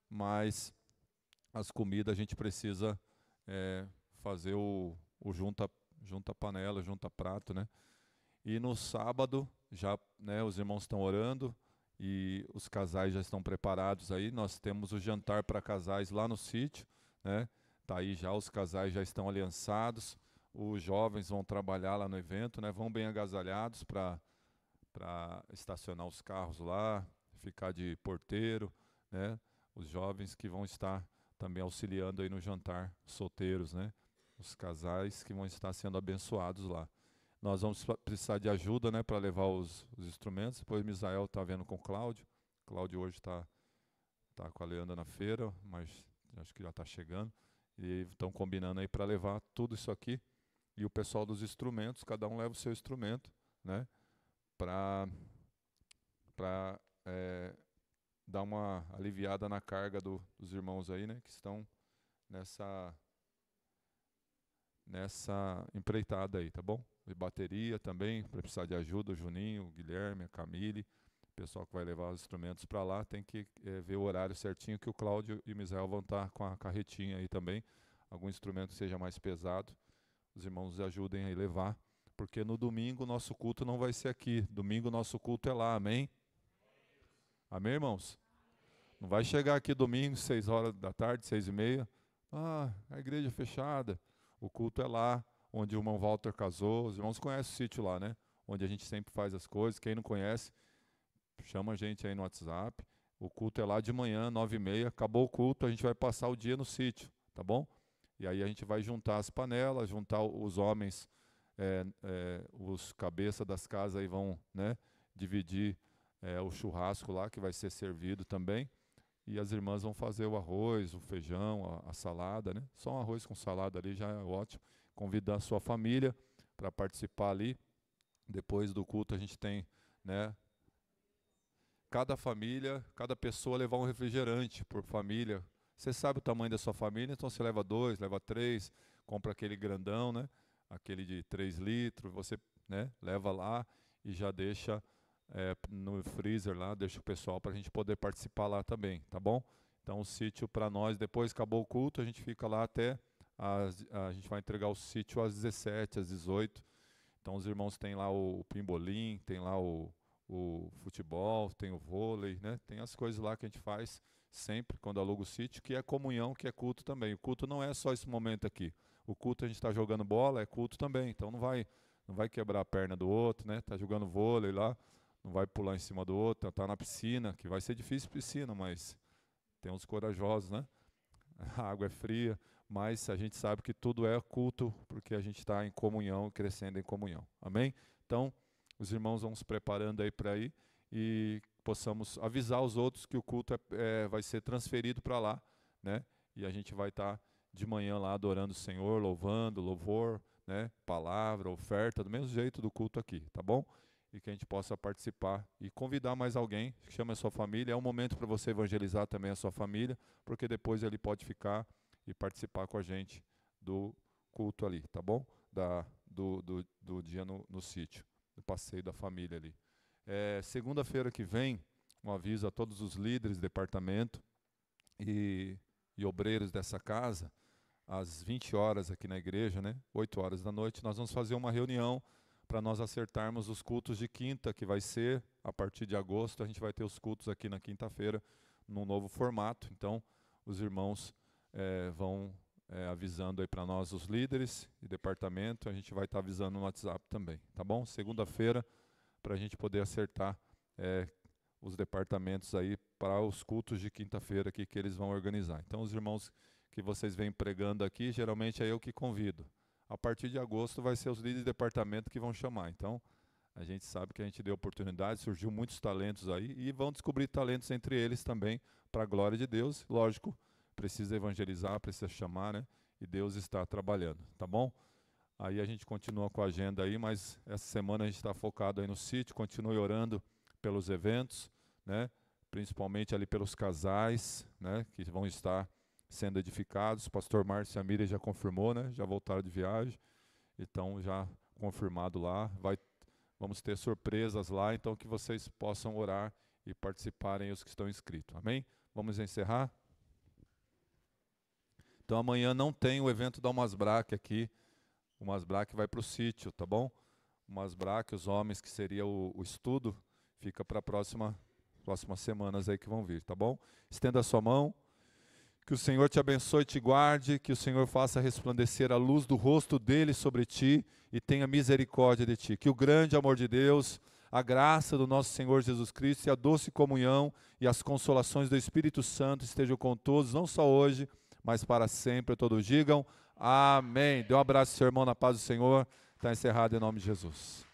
S1: mas as comidas a gente precisa fazer o junta panela, junta prato, né? E no sábado já, né, os irmãos estão orando e os casais já estão preparados aí. Nós temos o jantar para casais lá no sítio, né? Tá aí já, os casais já estão aliançados. Os jovens vão trabalhar lá no evento, né? Vão bem agasalhados para estacionar os carros lá, ficar de porteiro, né? Os jovens que vão estar também auxiliando aí no jantar, solteiros, né? Os casais que vão estar sendo abençoados lá. Nós vamos precisar de ajuda, né, para levar os instrumentos. Depois Misael está vendo com o Cláudio. Cláudio hoje está com a Leandra na feira, mas acho que já está chegando. E estão combinando aí para levar tudo isso aqui. E o pessoal dos instrumentos, cada um leva o seu instrumento, né, para dar uma aliviada na carga dos irmãos aí, né, que estão nessa empreitada aí, tá bom? E bateria também, para precisar de ajuda, o Juninho, o Guilherme, a Camille, o pessoal que vai levar os instrumentos para lá, tem que ver o horário certinho, que o Cláudio e o Misael vão estar com a carretinha aí também, algum instrumento que seja mais pesado, os irmãos ajudem aí a levar, porque no domingo o nosso culto não vai ser aqui, domingo o nosso culto é lá, amém? Amém, irmãos? Não vai chegar aqui domingo, 6 horas da tarde, 6h30, a igreja é fechada, o culto é lá, onde o irmão Walter casou. Os irmãos conhecem o sítio lá, né? Onde a gente sempre faz as coisas. Quem não conhece, chama a gente aí no WhatsApp. O culto é lá de manhã, 9h30. Acabou o culto, a gente vai passar o dia no sítio, tá bom? E aí a gente vai juntar as panelas, juntar os homens, os cabeças das casas aí vão, né, dividir o churrasco lá, que vai ser servido também. E as irmãs vão fazer o arroz, o feijão, a salada, né? Só um arroz com salada ali já é ótimo. Convidar a sua família para participar ali. Depois do culto a gente tem, né, cada família, cada pessoa levar um refrigerante por família. Você sabe o tamanho da sua família, então você leva 2, leva 3, compra aquele grandão, né, aquele de 3 litros, você, né, leva lá e já deixa no freezer lá, deixa o pessoal para a gente poder participar lá também, tá bom? Então o sítio para nós, depois acabou o culto, a gente fica lá até a gente vai entregar o sítio às 17, às 18. Então os irmãos têm lá o pimbolim, tem lá o futebol, tem o vôlei, né? Tem as coisas lá que a gente faz sempre quando aluga o sítio, que é comunhão, que é culto também. O culto não é só esse momento aqui. O culto a gente está jogando bola, é culto também. Então não vai quebrar a perna do outro, né? Tá jogando vôlei lá, não vai pular em cima do outro, tá na piscina, que vai ser difícil piscina, mas tem uns corajosos, né? A água é fria, mas a gente sabe que tudo é culto, porque a gente está em comunhão, crescendo em comunhão. Amém? Então, os irmãos vão se preparando aí para ir e possamos avisar os outros que o culto vai ser transferido para lá, né? E a gente vai estar de manhã lá adorando o Senhor, louvando, louvor, né? Palavra, oferta, do mesmo jeito do culto aqui, tá bom? E que a gente possa participar e convidar mais alguém, chame a sua família. É um momento para você evangelizar também a sua família, porque depois ele pode ficar e participar com a gente do culto ali, tá bom? Do dia no sítio, do passeio da família ali. Segunda-feira que vem, um aviso a todos os líderes, departamento e obreiros dessa casa. Às 20 horas aqui na igreja, né? 8 horas da noite, nós vamos fazer uma reunião para nós acertarmos os cultos de quinta, que vai ser, a partir de agosto, a gente vai ter os cultos aqui na quinta-feira, num novo formato. Então, os irmãos vão avisando aí para nós, os líderes e departamento, a gente vai estar avisando no WhatsApp também, tá bom? Segunda-feira, para a gente poder acertar os departamentos aí para os cultos de quinta-feira aqui que eles vão organizar. Então, os irmãos que vocês vêm pregando aqui, geralmente é eu que convido. A partir de agosto vai ser os líderes de departamento que vão chamar. Então, a gente sabe que a gente deu oportunidade, surgiu muitos talentos aí, e vão descobrir talentos entre eles também, para a glória de Deus. Lógico, precisa evangelizar, precisa chamar, né? E Deus está trabalhando, tá bom? Aí a gente continua com a agenda aí, mas essa semana a gente está focado aí no sítio, continue orando pelos eventos, né? Principalmente ali pelos casais, né? Que vão estar sendo edificados. O pastor Márcio e a Miriam já confirmou, né? Já voltaram de viagem, então já confirmado lá. Vamos ter surpresas lá, então que vocês possam orar e participarem os que estão inscritos. Amém? Vamos encerrar? Então amanhã não tem o evento da Umasbrac aqui. O Umasbrac vai para o sítio, tá bom? O Umasbrac, os homens, que seria o estudo, fica para próximas semanas aí que vão vir, tá bom? Estenda a sua mão. Que o Senhor te abençoe e te guarde, que o Senhor faça resplandecer a luz do rosto dele sobre ti e tenha misericórdia de ti. Que o grande amor de Deus, a graça do nosso Senhor Jesus Cristo e a doce comunhão e as consolações do Espírito Santo estejam com todos, não só hoje, mas para sempre. Todos digam amém. Dê um abraço ao seu irmão na paz do Senhor. Está encerrado em nome de Jesus.